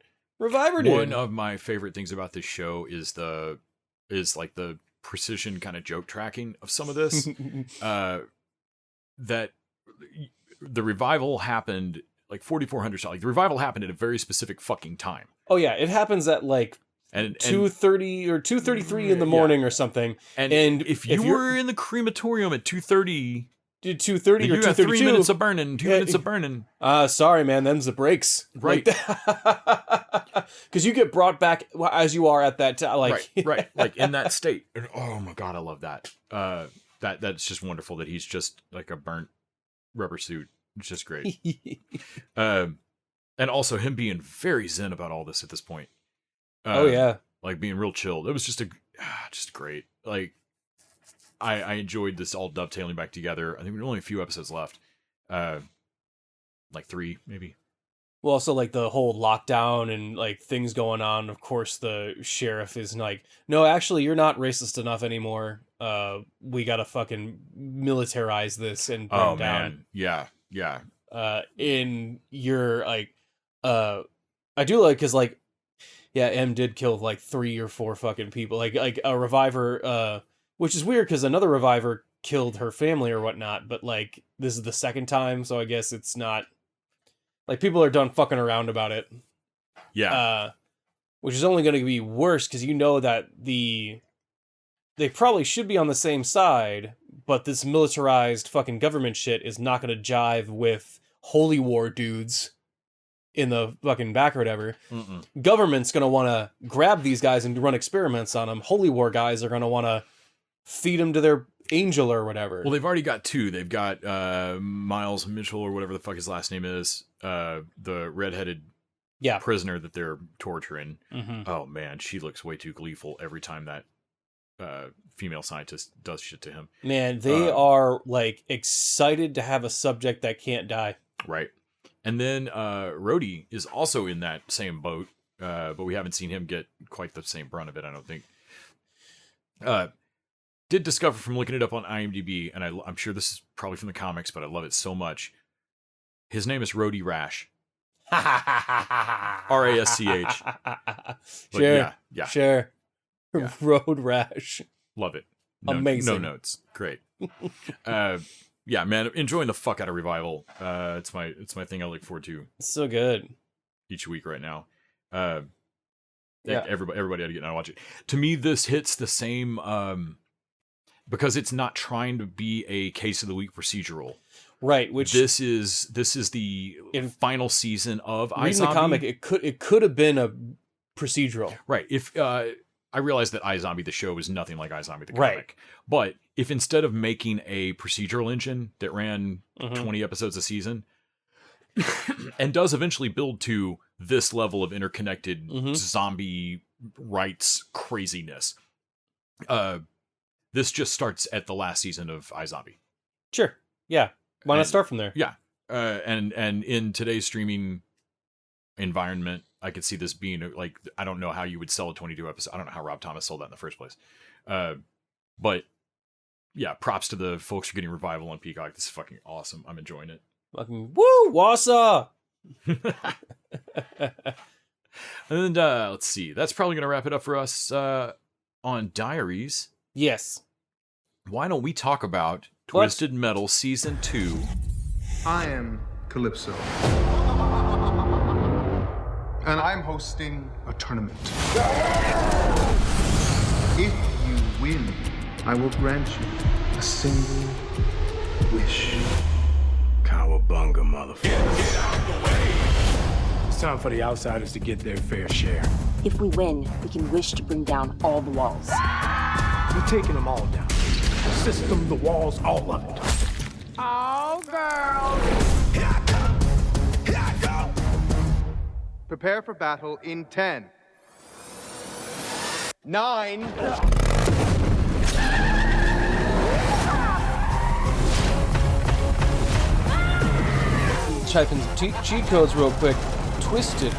Reviver dude. One of my favorite things about this show is like the precision kind of joke tracking of some of this. That the revival happened like 4400 style. Like the revival happened at a very specific fucking time. Oh yeah, it happens at like and 2:30 or 2:33 in the morning or something. And if you were in the crematorium at 2:30, 2:30 or 2:32, 3 minutes of burning, 2 minutes of burning. Sorry, man, them's the breaks, right? Because you get brought back as you are at that time, like right, like in that state. And, oh my god, I love that. That's just wonderful that he's just like a burnt rubber suit. It's just great. And also him being very zen about all this at this point. Oh yeah, like being real chilled. It was just just great. Like I enjoyed this all dovetailing back together. I think we're only a few episodes left. Like 3 maybe. Well, also like the whole lockdown and like things going on. Of course, the sheriff is like, no, actually, you're not racist enough anymore. We gotta fucking militarize this and bring down. Man, yeah. In your like, I do like because like, yeah, M did kill like 3 or 4 fucking people. Like a reviver, which is weird because another reviver killed her family or whatnot. But like this is the second time, so I guess it's not. Like, people are done fucking around about it. Yeah. Which is only going to be worse, because you know that they probably should be on the same side, but this militarized fucking government shit is not going to jive with holy war dudes in the fucking back or whatever. Mm-mm. Government's going to want to grab these guys and run experiments on them. Holy war guys are going to want to feed them to their angel or whatever. Well, they've already got 2. They've got Miles Mitchell or whatever the fuck his last name is, the redheaded prisoner that they're torturing. Mm-hmm. Oh man, she looks way too gleeful every time that female scientist does shit to him. Man, they are like excited to have a subject that can't die. Right. And then Rhodey is also in that same boat, but we haven't seen him get quite the same brunt of it, I don't think. Did discover from looking it up on IMDb, and I'm sure this is probably from the comics, but I love it so much. His name is Rhodey Rash. R-A-S-C-H. Sure. Yeah. Sure. Yeah. Road Rash. Love it. Amazing. No notes. Great. Yeah, man, enjoying the fuck out of Revival. It's my thing I look forward to. So good. Each week right now. Yeah. Everybody ought to get out and watch it. To me, this hits the same... because it's not trying to be a case of the week procedural, right? Which this is the final season of iZombie. Reading the comic, it could have been a procedural, right? If I realize that iZombie the show is nothing like iZombie the comic, right. But if instead of making a procedural engine that ran 20 episodes a season and does eventually build to this level of interconnected zombie rights craziness, this just starts at the last season of iZombie. Sure. Yeah. Why not start from there? Yeah. And in today's streaming environment, I could see this being like, I don't know how you would sell a 22 episode. I don't know how Rob Thomas sold that in the first place. But yeah, props to the folks for getting Revival on Peacock. This is fucking awesome. I'm enjoying it. Fucking woo! Wassa! And let's see. That's probably going to wrap it up for us on Diaries. Yes. Why don't we talk about Twisted Metal Season 2? I am Calypso. And I'm hosting a tournament. If you win, I will grant you a single wish. Cowabunga, motherfucker. Get out the way! It's time for the outsiders to get their fair share. If we win, we can wish to bring down all the walls. We're taking them all down. The system, the walls, all of it. Oh, girls. Here I come! Here I go! Prepare for battle in 10, 9. Type in some cheat codes real quick. Twisted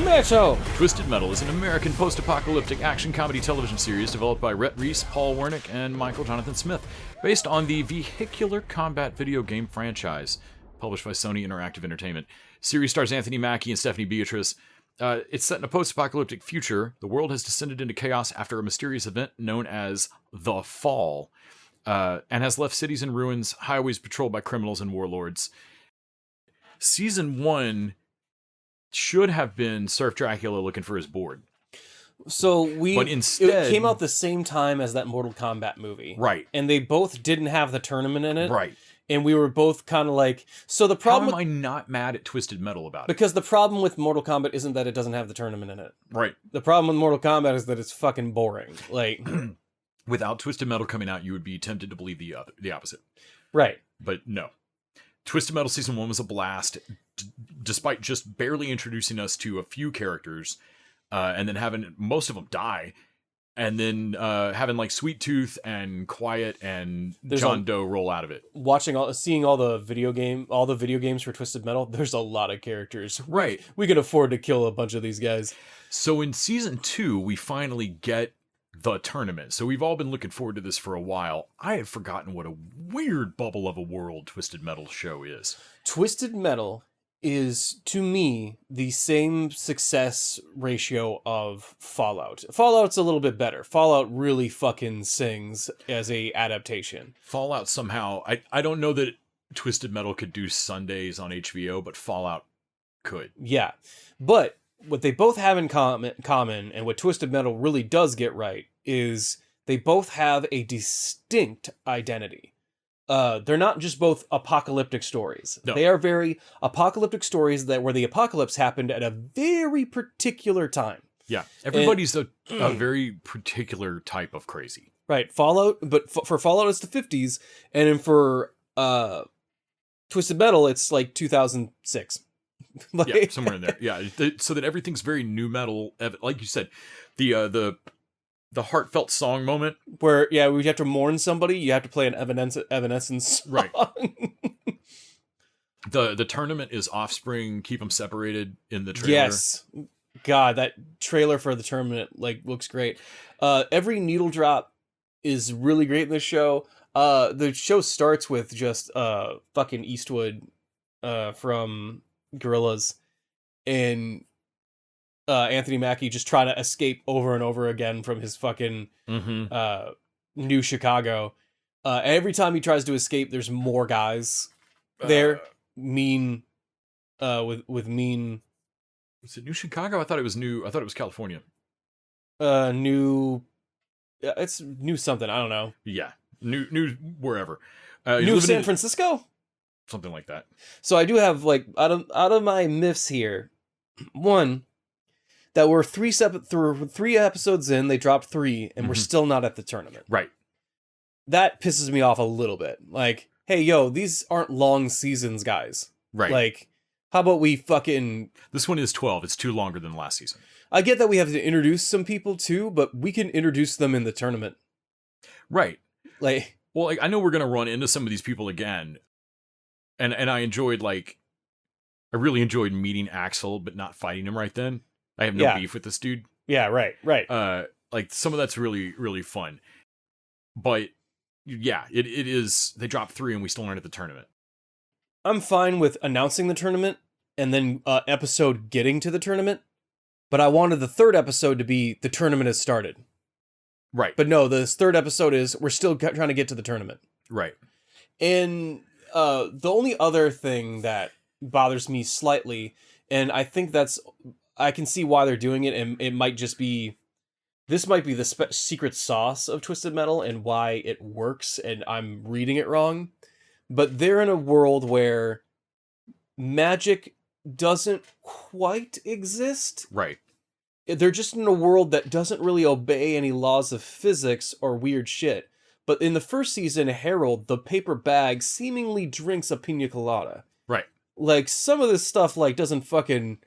Metal! Twisted Metal is an American post-apocalyptic action comedy television series developed by Rhett Reese, Paul Wernick, and Michael Jonathan Smith, based on the vehicular combat video game franchise, published by Sony Interactive Entertainment. Series stars Anthony Mackie and Stephanie Beatrice. It's set in a post-apocalyptic future. The world has descended into chaos after a mysterious event known as the Fall, and has left cities in ruins, highways patrolled by criminals and warlords. Season 1 should have been Surf Dracula looking for his board. So But instead, it came out the same time as that Mortal Kombat movie. Right. And they both didn't have the tournament in it. Right. And we were both kind of like, so the problem... How am I not mad at Twisted Metal about it? Because the problem with Mortal Kombat isn't that it doesn't have the tournament in it. Right. The problem with Mortal Kombat is that it's fucking boring. Like, Without Twisted Metal coming out, you would be tempted to believe the opposite. right. But no. Twisted Metal Season 1 was a blast, despite just barely introducing us to a few characters, and then having most of them die, and then having like Sweet Tooth and Quiet and John Doe roll out of it. Seeing all the video games for Twisted Metal, there's a lot of characters. Right. We could afford to kill a bunch of these guys. So in Season 2, we finally get the tournament. So we've all been looking forward to this for a while. I had forgotten what a weird bubble of a world Twisted Metal show is. Twisted Metal is, to me, the same success ratio of Fallout. Fallout's a little bit better. Fallout really fucking sings as a adaptation. Fallout somehow, I don't know that Twisted Metal could do Sundays on HBO, but Fallout could. Yeah. But what they both have in common, and what Twisted Metal really does get right, is they both have a distinct identity. They're not just both apocalyptic stories. No. They are very apocalyptic stories where the apocalypse happened at a very particular time. Yeah, everybody's a very particular type of crazy. Right, Fallout, but for Fallout it's the 50s, and then for Twisted Metal it's like 2006. Yeah, somewhere in there. Yeah, so that everything's very new metal. Like you said, the heartfelt song moment where we have to mourn somebody. You have to play an Evanescence song. Right. The tournament is Offspring. Keep them separated in the trailer. Yes, God, that trailer for the tournament looks great. Every needle drop is really great in this show. The show starts with just fucking Eastwood from Gorillaz and Anthony Mackie just trying to escape over and over again from his fucking New Chicago. Every time he tries to escape, there's more guys there. Mean with mean. Was it New Chicago? I thought it was California. New. It's new something. I don't know. Yeah, new wherever. New San Francisco. Something like that. So I do have out of my myths here, one that we're three episodes in, they dropped 3, and we're still not at the tournament. Right. That pisses me off a little bit. Like, hey, yo, these aren't long seasons, guys. Right. Like, how about we fucking... This one is 12. It's 2 longer than last season. I get that we have to introduce some people too, but we can introduce them in the tournament. Right. Like... Well, I know we're going to run into some of these people again. And I enjoyed, I really enjoyed meeting Axel, but not fighting him right then. I have no beef with this dude. Yeah, right. Some of that's really, really fun. But, yeah, it is... They dropped 3 and we still aren't at the tournament. I'm fine with announcing the tournament and then episode getting to the tournament. But I wanted the 3rd episode to be the tournament has started. Right. But no, this 3rd episode is we're still trying to get to the tournament. Right. And the only other thing that bothers me slightly, and I think I can see why they're doing it, and it might just be, this might be the secret sauce of Twisted Metal and why it works, and I'm reading it wrong. But they're in a world where magic doesn't quite exist. Right. They're just in a world that doesn't really obey any laws of physics or weird shit. But in the first season, Harold, the paper bag, seemingly drinks a pina colada. Right. Like, some of this stuff, doesn't fucking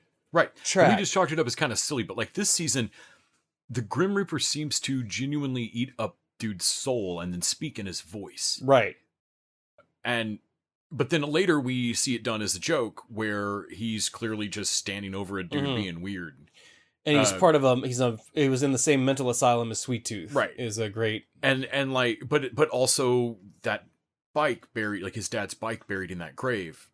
track. We just chalked it up as kind of silly, but, this season, the Grim Reaper seems to genuinely eat up dude's soul and then speak in his voice. Right. But then later we see it done as a joke, where he's clearly just standing over a dude being weird. And he's part of he was in the same mental asylum as Sweet Tooth. Right. Is a great... But also that bike buried, his dad's bike buried in that grave.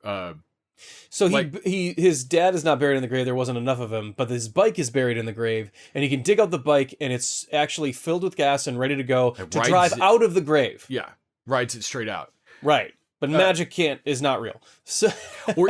So Like- his dad is not buried in the grave. There wasn't enough of him, but his bike is buried in the grave, and he can dig up the bike, and it's actually filled with gas and ready to go It to rides drive it- out of the grave. Yeah, rides it straight out. Right. But magic is not real. So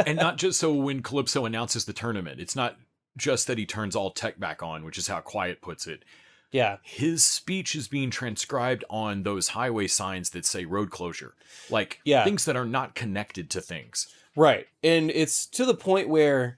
And not just so when Calypso announces the tournament, it's not just that he turns all tech back on, which is how Quiet puts it. yeah. His speech is being transcribed on those highway signs that say road closure. Like Yeah. things that are not connected to things. Right. And it's to the point where,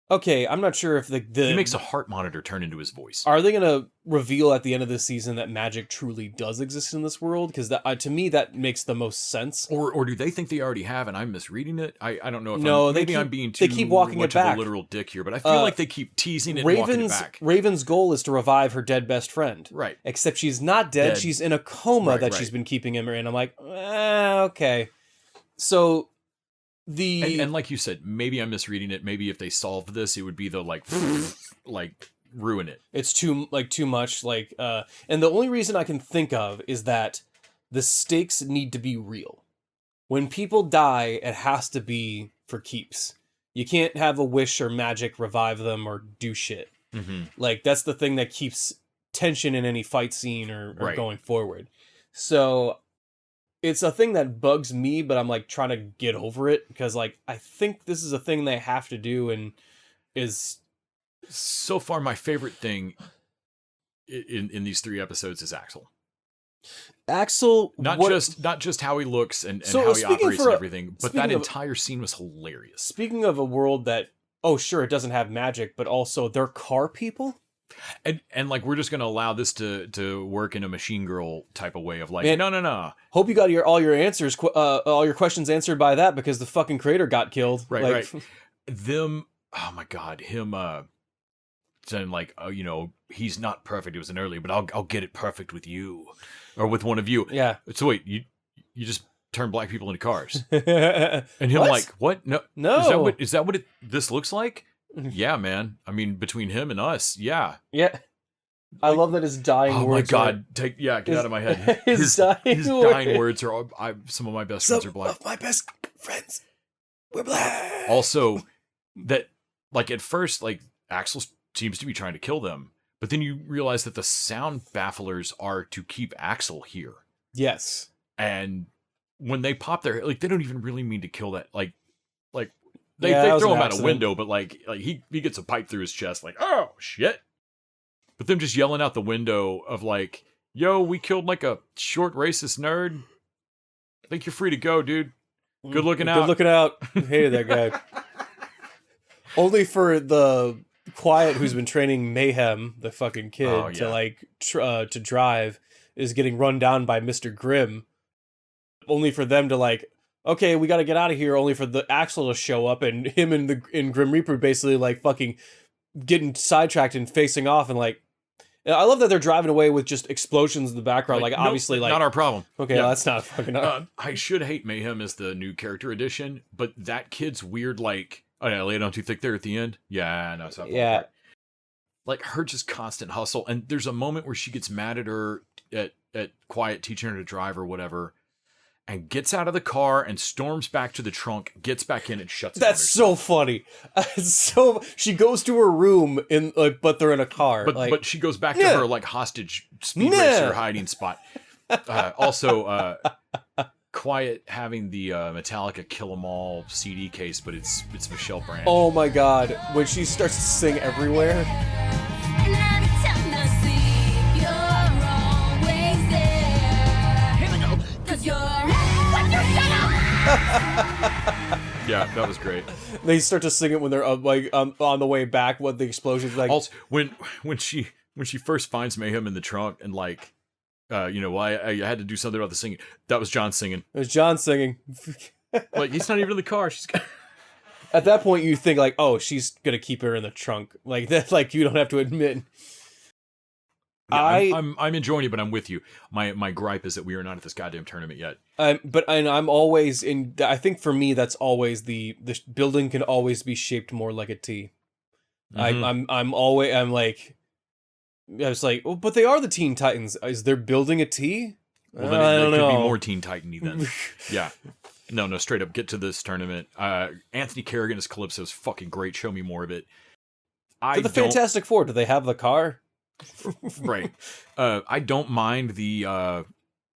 okay, I'm not sure if the He makes a heart monitor turn into his voice. are they going to reveal at the end of this season that magic truly does exist in this world? Because to me, that makes the most sense. Or do they think they already have and I'm misreading it? I don't know if No, I'm being too they keep walking much it back. of a literal dick here, but I feel like they keep teasing it and walking it back. Raven's goal is to revive her dead best friend. Right. Except she's not dead. Dead. She's in a coma Right, that right. she's been keeping him in. I'm like, okay. So And like you said, maybe I'm misreading it. Maybe if they solved this, it would be the like ruin it. it's too much. And the only reason I can think of is that the stakes need to be real. When people die, it has to be for keeps. You can't have a wish or magic revive them or do shit. Mm-hmm. Like, that's the thing that keeps tension in any fight scene or Right. going forward. So it's a thing that bugs me, but I'm like trying to get over it because like I think this is a thing they have to do and is So far, my favorite thing in these 3 episodes is Axel. Axel. Not just how he looks and So, how he speaking operates for and a- everything, but speaking that of- entire scene was hilarious. Speaking of a world that, oh sure, it doesn't have magic, but also they're car people. And like we're just gonna allow this to work in a Machine Girl type of way of like, Man. no. Hope you got all your answers, all your questions answered by that because the fucking creator got killed. Right, Like, right. Them, oh my god, him saying like, oh, you know, he's not perfect. It was an early, but I'll get it perfect with you or with one of you. Yeah. So wait, you just turn black people into cars, and and him like, what? No, No. Is that what this looks like? Yeah, man. I mean, between him and us, yeah. Yeah. I love that his dying Oh my words. god, get out of my head. His dying dying words are some of my best friends are black. Of my best friends, we're black. Also, that like at first, like Axel seems to be trying to kill them, but then you realize that the sound bafflers are to keep Axel here. Yes. And when they pop their like, they don't even really mean to kill that. Like they Yeah, that was throw an him out a accident. window, but like he gets a pipe through his chest. Like, oh shit! But them just yelling out the window of like, yo, we killed like a short racist nerd. I think you're free to go, dude. Good looking out. Good looking out. Hated that guy. Only for the Quiet, who's been training Mayhem, the fucking kid, Oh, to yeah. like to drive, is getting run down by Mr. Grimm. Only for them to like, okay, we got to get out of here. Only for the Axel to show up and him and Grim Reaper basically like fucking getting sidetracked and facing off and like. I love that they're driving away with just explosions in the background. Like, nope, obviously, like not our problem. okay, Yeah. that's not fucking. I should hate Mayhem as the new character addition, but that kid's weird. Like, oh yeah, lay it on too thick there at the end. Yeah, no, it's not. Yeah. Like her just constant hustle, and there's a moment where she gets mad at her at Quiet teaching her to drive or whatever, and gets out of the car and storms back to the trunk, gets back in and shuts it on That's so funny. So she goes to her room in like, but they're in a car. But she goes back to Yeah. her like hostage speed Yeah. racer hiding spot. Also, Quiet having the Metallica Kill 'Em All CD case, but it's Michelle Branch. Oh my god, when she starts to sing everywhere. Yeah, that was great. They start to sing it when they're on the way back. What the explosions like? Also, when she first finds Mayhem in the trunk and like, you know, I had to do something about the singing. That was John singing. It was John singing. Like he's not even in the car. She's got... At that point, you think like, oh, she's gonna keep her in the trunk. Like that. Like you don't have to admit. Yeah, I'm enjoying it, but I'm with you. My gripe is that we are not at this goddamn tournament yet. But I'm always in. I think for me, that's always the building can always be shaped more like a T. Mhm. I'm like, I was like, oh, but they are the Teen Titans. Is they're building a T? Well, then I it don't could know. be more Teen Titan-y then. Yeah. No, straight up, get to this tournament. Anthony Carrigan as Calypso is fucking great. Show me more of it. To the Fantastic Four, do they have the car? Right. I don't mind the...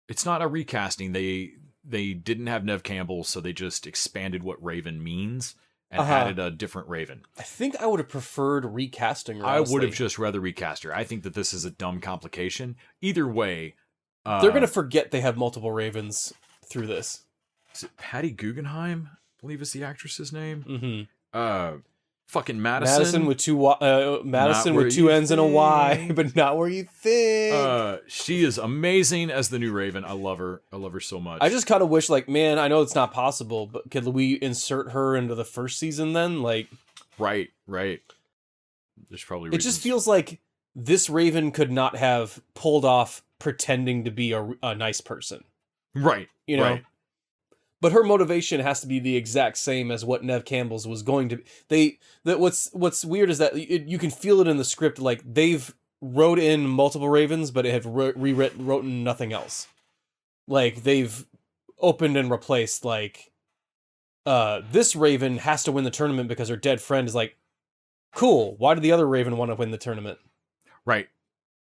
it's not a recasting. They didn't have Nev Campbell, so they just expanded what Raven means and added a different Raven. I think I would have preferred recasting her, I honestly. would have just rather recast her. I think that this is a dumb complication. Either way... They're going to forget they have multiple Ravens through this. Is it Patty Guggenheim? I believe is the actress's name. Mm-hmm. Fucking Madison with two N's and a Y, but not where you think. She is amazing as the new Raven. I love her. I love her so much. I just kind of wish, like, man, I know it's not possible, but could we insert her into the first season then? Like, right. There's probably reasons. It just feels like this Raven could not have pulled off pretending to be a nice person. Right. You know? Right. But her motivation has to be the exact same as what Nev Campbell's was going to be. What's weird is that you can feel it in the script. Like, they've wrote in multiple Ravens, but it have written nothing else. Like, they've opened and replaced, like, this Raven has to win the tournament because her dead friend is like, cool, why did the other Raven want to win the tournament? Right.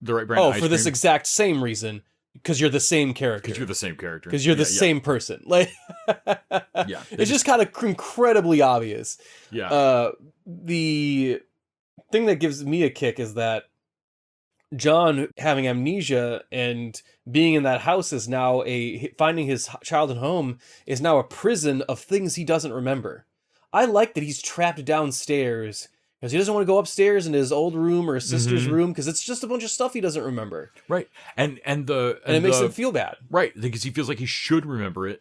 The right brand. For this exact same reason. Because you're the same character. Because you're the same character. Because you're the same person. Like, yeah, it's just kind of incredibly obvious. Yeah. The thing that gives me a kick is that John having amnesia and being in that house is now finding his childhood home is now a prison of things he doesn't remember. I like that he's trapped downstairs because he doesn't want to go upstairs into his old room or his sister's room because it's just a bunch of stuff he doesn't remember. Right. And it makes him feel bad. Right. Because he feels like he should remember it,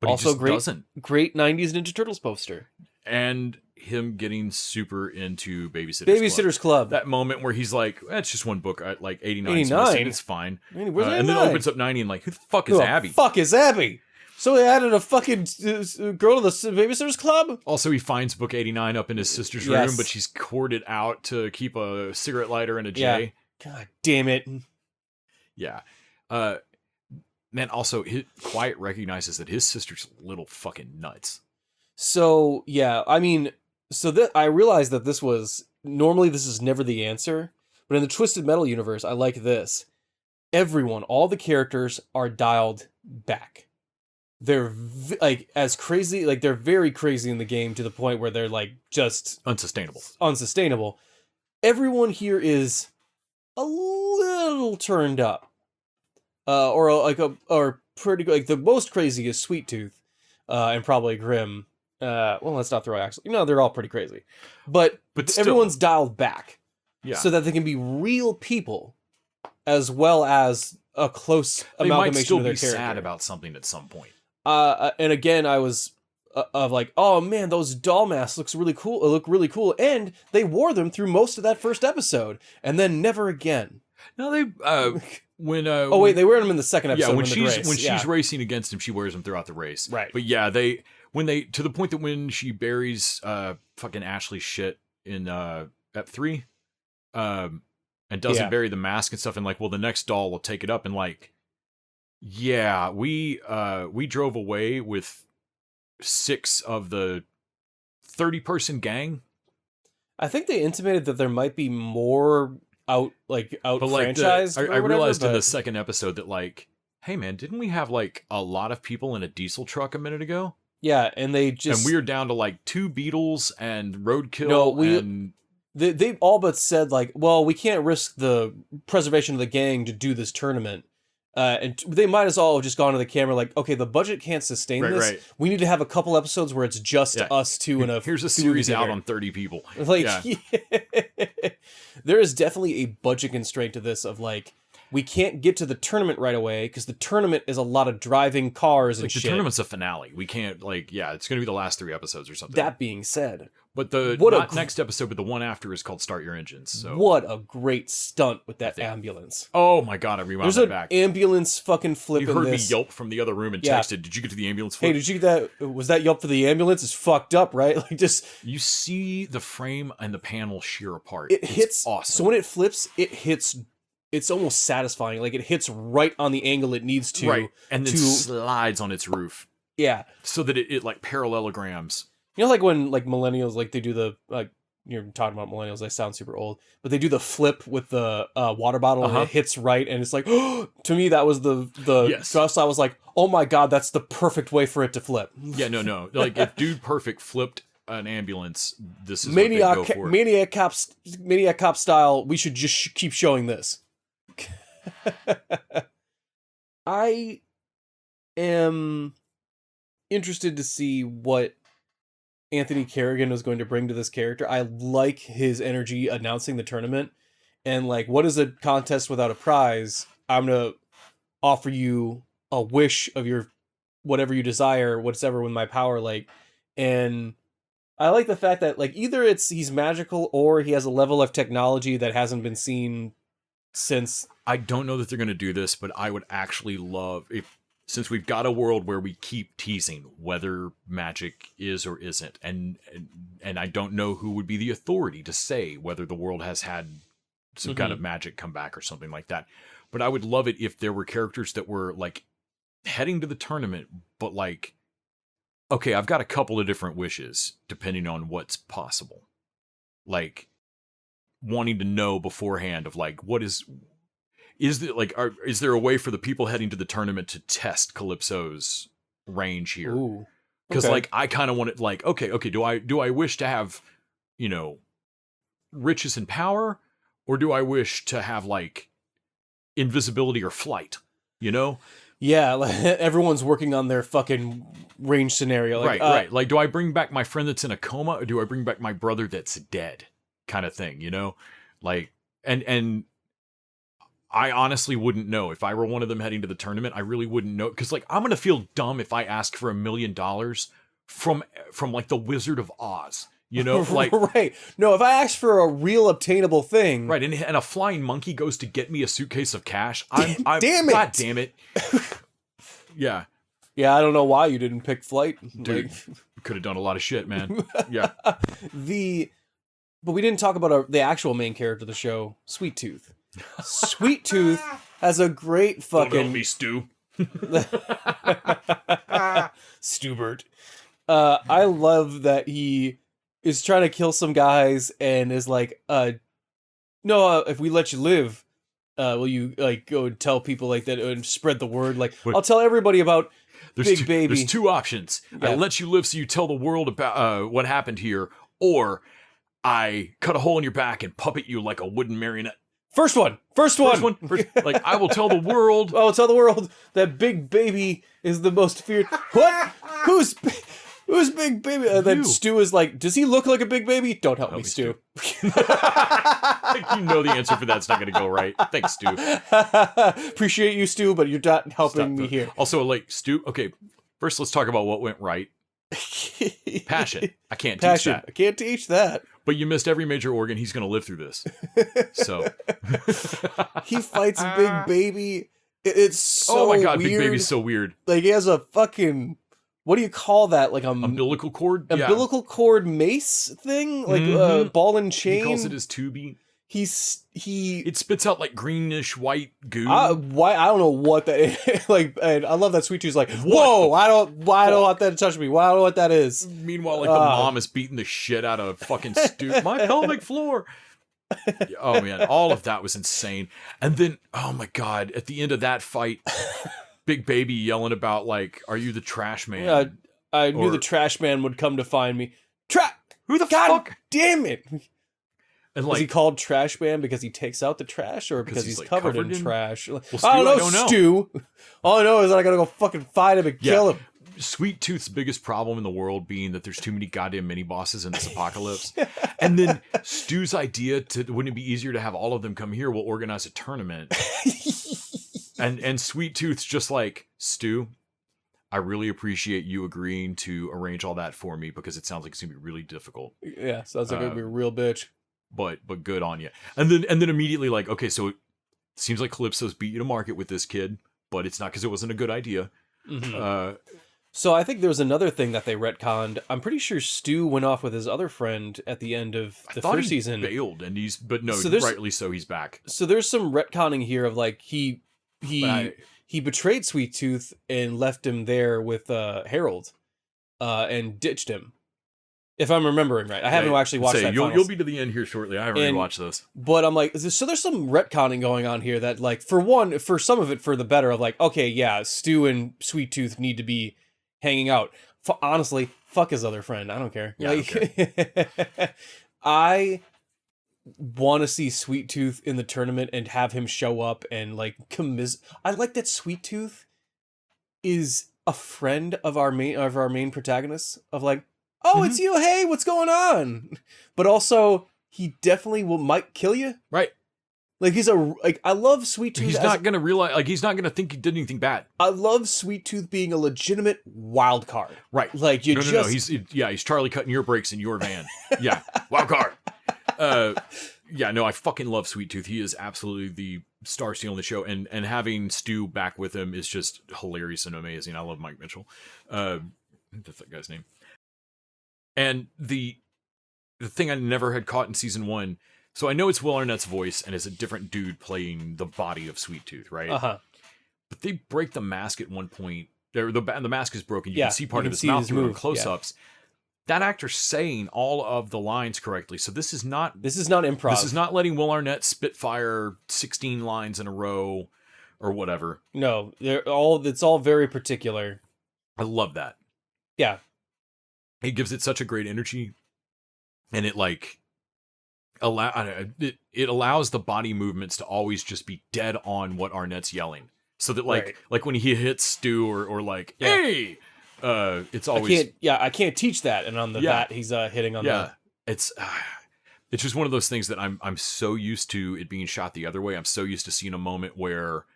but also, he just doesn't. Great 90s Ninja Turtles poster. And him getting super into Babysitter's Club. That moment where he's like, it's just one book, like 89. 89? It's fine. Where's and then opens up 90 and like, who the fuck is Abby? Fuck is Abby? So they added a fucking girl to the Babysitter's Club? Also, he finds book 89 up in his sister's room, but she's corded out to keep a cigarette lighter and a J. Yeah. God damn it. Yeah. Man, also, Quiet recognizes that his sister's little fucking nuts. So, yeah, I mean, I realized that this is never the answer, but in the Twisted Metal universe, I like this. All the characters are dialed back. They're as crazy, like they're very crazy in the game to the point where they're like just unsustainable. Everyone here is a little turned up, or pretty like the most crazy is Sweet Tooth, and probably Grim. Well, let's not throw actually. No, they're all pretty crazy, but still, everyone's dialed back, so that they can be real people, as well as a close amalgamation of their character. They might still be sad about something at some point. And again, I was of like, oh man, those doll masks look really cool, and they wore them through most of that first episode, and then never again. No, they when they wear them in the second episode. Yeah, when she's racing against him, she wears them throughout the race. Right. But yeah, to the point that when she buries fucking Ashley's shit in Ep 3, and doesn't bury the mask and stuff, and like, well, the next doll will take it up and like. Yeah, we drove away with 6 of the 30-person gang. I think they intimated that there might be more out franchised. I realized in the second episode that like, hey man, didn't we have like a lot of people in a diesel truck a minute ago? Yeah, and we were down to like 2 Beetles and Roadkill. They all but said like, well, we can't risk the preservation of the gang to do this tournament. And they might as well have just gone to the camera like, okay, the budget can't sustain this. Right. We need to have a couple episodes where it's just us two and here's a series out on 30 people. Like, there is definitely a budget constraint to this of like, we can't get to the tournament right away because the tournament is a lot of driving cars and shit. The tournament's a finale. We can't it's going to be the last 3 episodes or something. That being said, but next episode, but the one after is called Start Your Engines. So what a great stunt with that ambulance! Oh my god, I rewound that back. There's an ambulance fucking flip. You heard me yelp from the other room and texted. Did you get to the ambulance flip? Hey, did you get that? Was that yelp for the ambulance? It's fucked up, right? Like just you see the frame and the panel shear apart. It's hits awesome. So when it flips, it hits. It's almost satisfying. Like it hits right on the angle it needs to, right, and then slides on its roof. Yeah. so that it like parallelograms. You know, like when like millennials, like they do the, like, you're talking about millennials, they sound super old, but they do the flip with the water bottle and it hits right, and it's like, to me, that was the Yes. just, I was like, oh my god, that's the perfect way for it to flip. Yeah, no. Like if Dude Perfect flipped an ambulance, this is what they go for. Maniac Cop style, we should just keep showing this. I am interested to see what Anthony Carrigan was going to bring to this character. I like his energy announcing the tournament, and like, what is a contest without a prize? I'm gonna offer you a wish of your whatever you desire, whatever with my power, like, and I like the fact that like either he's magical or he has a level of technology that hasn't been seen since. I don't know that they're going to do this, but I would actually love if, since we've got a world where we keep teasing whether magic is or isn't, and I don't know who would be the authority to say whether the world has had some kind of magic come back or something like that. But I would love it if there were characters that were like heading to the tournament, but like, okay, I've got a couple of different wishes depending on what's possible. Like wanting to know beforehand of like, what is there a way for the people heading to the tournament to test Calypso's range here? Because like I kind of want it like, okay, do I wish to have, you know, riches and power, or do I wish to have like invisibility or flight? You know? Yeah, like, everyone's working on their fucking range scenario. Like, right. Like, do I bring back my friend that's in a coma, or do I bring back my brother that's dead? Kind of thing, you know? Like, and I honestly wouldn't know. If I were one of them heading to the tournament, I really wouldn't know. Because, like, I'm going to feel dumb if I ask for $1 million from like, the Wizard of Oz. You know? Like, right. No, if I ask for a real obtainable thing. Right, and a flying monkey goes to get me a suitcase of cash. I'm damn it. God damn it. Yeah. Yeah, I don't know why you didn't pick flight. Dude, could have done a lot of shit, man. Yeah. But we didn't talk about the actual main character of the show, Sweet Tooth. Sweet Tooth has a great fucking... Don't be Stu. Stubert. I love that he is trying to kill some guys and is like, no, if we let you live, will you like go and tell people like that and spread the word? Like, I'll tell everybody about Big Baby. There's two options. Yeah. I let you live so you tell the world about what happened here, or I cut a hole in your back and puppet you like a wooden marionette. First one. Like, I will tell the world. I will tell the world that Big Baby is the most feared. What? Who's Big Baby? And then Stu is like, does he look like a big baby? Don't help me, Stu. Like, you know the answer for that's not going to go right. Thanks, Stu. Appreciate you, Stu, but you're not helping me here. Also, like, Stu, okay, first let's talk about what went right. Passion. I can't teach that. I can't teach that. But you missed every major organ. He's going to live through this. So. He fights Big Baby. It's so weird. Oh my God, Big Baby's so weird. Like, he has a fuking... What do you call that? Like umbilical cord? Umbilical cord mace thing? Like ball and chain? He calls it his tubing. It spits out like greenish white goo. I don't know what that is. Like, and I love that Sweet Tooth's like, whoa, I don't want that to touch me. I don't know what that is. Meanwhile, like the mom is beating the shit out of fucking Stu. My pelvic floor. Oh man, all of that was insane. And then, oh my God, at the end of that fight, Big Baby yelling about like, "Are you the trash man?" Yeah, I knew the trash man would come to find me. Who the God fuck? Damn it! And like, is he called Trash Man because he takes out the trash, or because he's like covered in trash? Well, Stu, I don't know. Stu. All I know is that I gotta go fucking fight him and kill him. Sweet Tooth's biggest problem in the world being that there's too many goddamn mini bosses in this apocalypse. And then Stu's idea wouldn't it be easier to have all of them come here? We'll organize a tournament. And Sweet Tooth's just like, Stu, I really appreciate you agreeing to arrange all that for me because it sounds like it's gonna be really difficult. Yeah, sounds like it'd be a real bitch. But good on you. And then immediately like, okay, so it seems like Calypso's beat you to market with this kid, but it's not because it wasn't a good idea. Mm-hmm. So I think there was another thing that they retconned. I'm pretty sure Stu went off with his other friend at the end of the first season. Bailed, and rightly so, he's back. So there's some retconning here of like he he betrayed Sweet Tooth and left him there with Harold, and ditched him. If I'm remembering right, I haven't actually watched that. You'll be to the end here shortly. I haven't rewatched this, but I'm like, so there's some retconning going on here that, like, for some of it for the better of like, okay, yeah, Stu and Sweet Tooth need to be hanging out. Honestly, fuck his other friend. I don't care. Yeah, like, I want to see Sweet Tooth in the tournament and have him show up and like I like that Sweet Tooth is a friend of our main protagonist, of like, oh, it's you. Hey, what's going on? But also, he definitely might kill you. Right. Like, I love Sweet Tooth. He's not going to realize, like, he's not going to think he did anything bad. I love Sweet Tooth being a legitimate wild card. Right. Like, No. He's Charlie cutting your brakes in your van. Yeah. Wild card. I fucking love Sweet Tooth. He is absolutely the star stealing the show. And having Stu back with him is just hilarious and amazing. I love Mike Mitchell. That's that guy's name. And the thing I never had caught in season 1, so I know it's Will Arnett's voice and it's a different dude playing the body of Sweet Tooth, right? Uh-huh. But they break the mask at one point. The mask is broken. You can see part of his see mouth his through move, close-ups. That actor's saying all of the lines correctly. So this is not improv. This is not letting Will Arnett spitfire 16 lines in a row or whatever. No, it's all very particular. I love that. Yeah. It gives it such a great energy, and it like it allows the body movements to always just be dead on what Arnett's yelling, so that like when he hits Stu or like hey, it's always I can't teach that, and on the that he's hitting on the it's just one of those things that I'm so used to it being shot the other way. I'm so used to seeing a moment where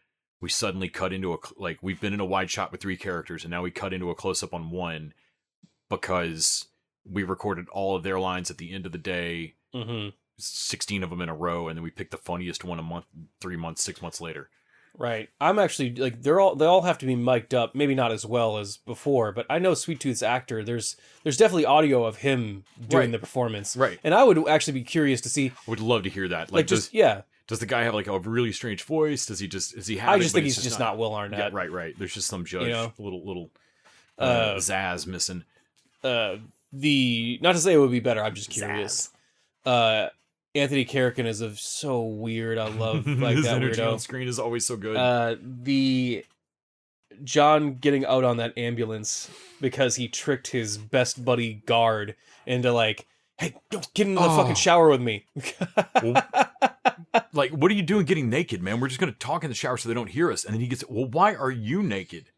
we suddenly cut into we've been in a wide shot with 3 characters, and now we cut into a close up on one. Because we recorded all of their lines at the end of the day, 16 of them in a row, and then we picked the funniest one a month, 3 months, 6 months later. Right. I'm actually like they all have to be mic'd up, maybe not as well as before, but I know Sweet Tooth's actor. There's definitely audio of him doing the performance, right? And I would actually be curious to see. I would love to hear that. Does the guy have like a really strange voice? Does he have? I just think he's just not Will Arnett. Yeah, right. There's just some judge, little zazz missing. Not to say it would be better, I'm just curious. Anthony Carrigan is so weird. I love like his that energy weirdo on screen is always so good. The John getting out on that ambulance because he tricked his best buddy guard into like, hey, don't get into the fucking shower with me. Like, what are you doing getting naked, man? We're just gonna talk in the shower so they don't hear us. And then he gets, well, why are you naked?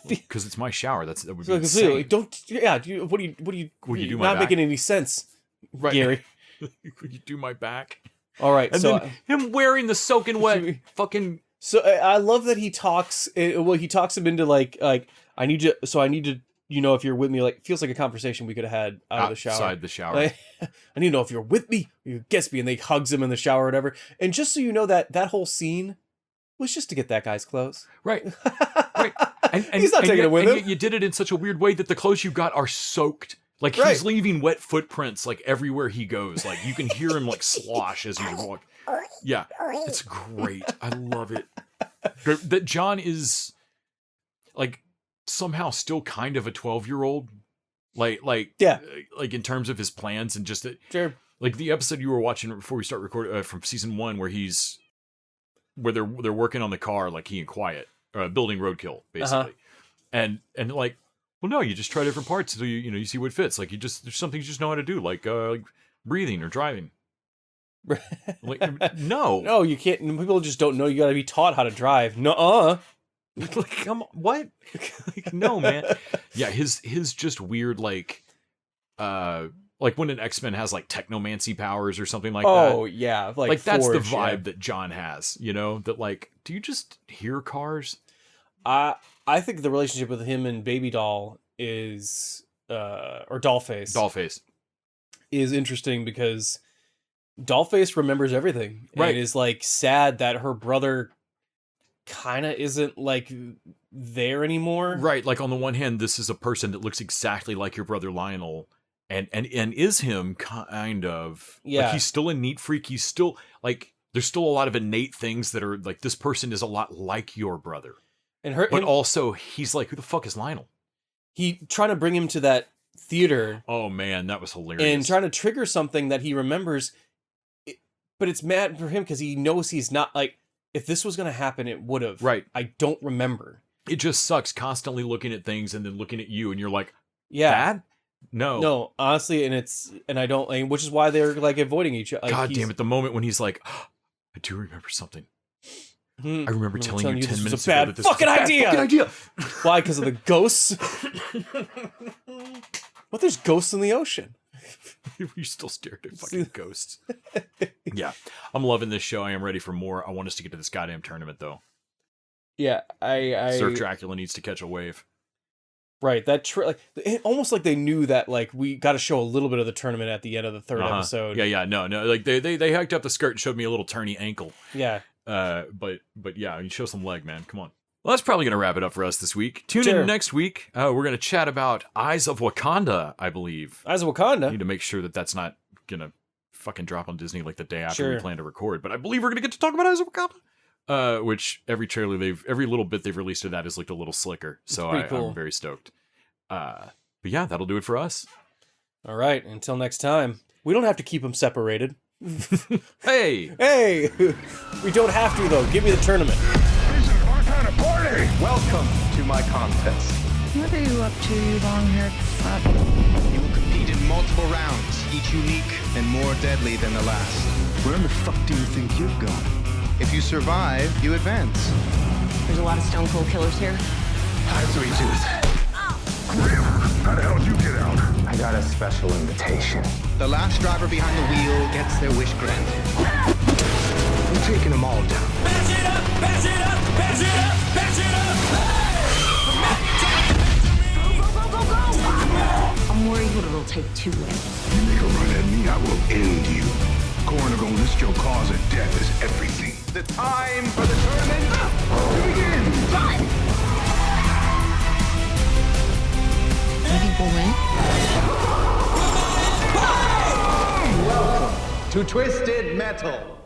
Because it's my shower. That would be insane. Like, don't. Yeah. What do you do? Not making any sense, right, Gary? Would you do my back? All right. And so then him wearing the soaking wet fucking. So I love that he talks. Well, he talks him into like I need to. So I need to. If you're with me, like feels like a conversation we could have had outside the shower. Like, I need to know if you're with me, or you guess me, and they hugs him in the shower or whatever. And just so you know that whole scene was just to get that guy's clothes. Right. Right. And he's not taking it with him. You did it in such a weird way that the clothes you got are soaked. Like he's leaving wet footprints like everywhere he goes. Like you can hear him like slosh as he's walking. Yeah, it's great. I love it. That John is like somehow still kind of a 12-year-old. Like in terms of his plans and just sure. Like the episode you were watching before we start recording from season 1 where they're working on the car, like he and Quiet, building roadkill basically, and like, well, no, you just try different parts until you see what fits. Like there's some things you just know how to do, like breathing or driving. Like no, you can't. People just don't know. You got to be taught how to drive. Nuh-uh. Like, come on, what? Like, no, man. Yeah, his just weird like when an X-Men has like technomancy powers or something like that. Oh yeah, like that's the vibe that John has. That like, do you just hear cars? I think the relationship with him and Baby Doll is or Dollface is interesting because Dollface remembers everything, right? And is like sad that her brother kind of isn't like there anymore, right? Like on the one hand, this is a person that looks exactly like your brother Lionel. And is him kind of. Yeah. Like he's still a neat freak. He's still like there's still a lot of innate things that are like, this person is a lot like your brother. But also, he's like, who the fuck is Lionel? He trying to bring him to that theater. Oh, man, that was hilarious. And trying to trigger something that he remembers. But it's mad for him because he knows he's not, like, if this was going to happen, it would have. Right. I don't remember. It just sucks constantly looking at things and then looking at you, and you're like, yeah. Dad? No, honestly, which is why they're like avoiding each other. Like, God damn it! The moment when he's like, oh, "I do remember something. I remember telling you 10 minutes ago that this was a bad fucking idea." Why? Because of the ghosts? What? There's ghosts in the ocean. You're still scared of fucking ghosts. Yeah, I'm loving this show. I am ready for more. I want us to get to this goddamn tournament, though. Yeah, Sir Dracula needs to catch a wave. Right, almost like they knew that like we got to show a little bit of the tournament at the end of the third episode. Yeah, no, like they hiked up the skirt and showed me a little turny ankle. Yeah. But yeah, you show some leg, man. Come on. Well, that's probably gonna wrap it up for us this week. Tune in next week. We're gonna chat about Eyes of Wakanda, I believe. Eyes of Wakanda. I need to make sure that that's not gonna fucking drop on Disney like the day after we plan to record. But I believe we're gonna get to talk about Eyes of Wakanda. Which every trailer every little bit they've released of that is looked a little slicker. So I'm very stoked. But yeah, that'll do it for us. All right. Until next time. We don't have to keep them separated. Hey! We don't have to, though. Give me the tournament. This is our kind of party! Welcome to my contest. What are you up to, you long-haired fuck? You will compete in multiple rounds, each unique and more deadly than the last. Where in the fuck do you think you're going? If you survive, you advance. There's a lot of Stone Cold killers here. Hi, Sweet Tooth. Grim, how the hell did you get out? I got a special invitation. The last driver behind the wheel gets their wish granted. I'm taking them all down. Bash it up! Bash it up! Bash it up! Bash it up! Go, go, go, go! I'm worried what it'll take to win. You make a run at me, I will end you. Coroner gonna list your cause of death as everything. The time for the tournament to begin! Run! You think we'll win? Welcome to Twisted Metal.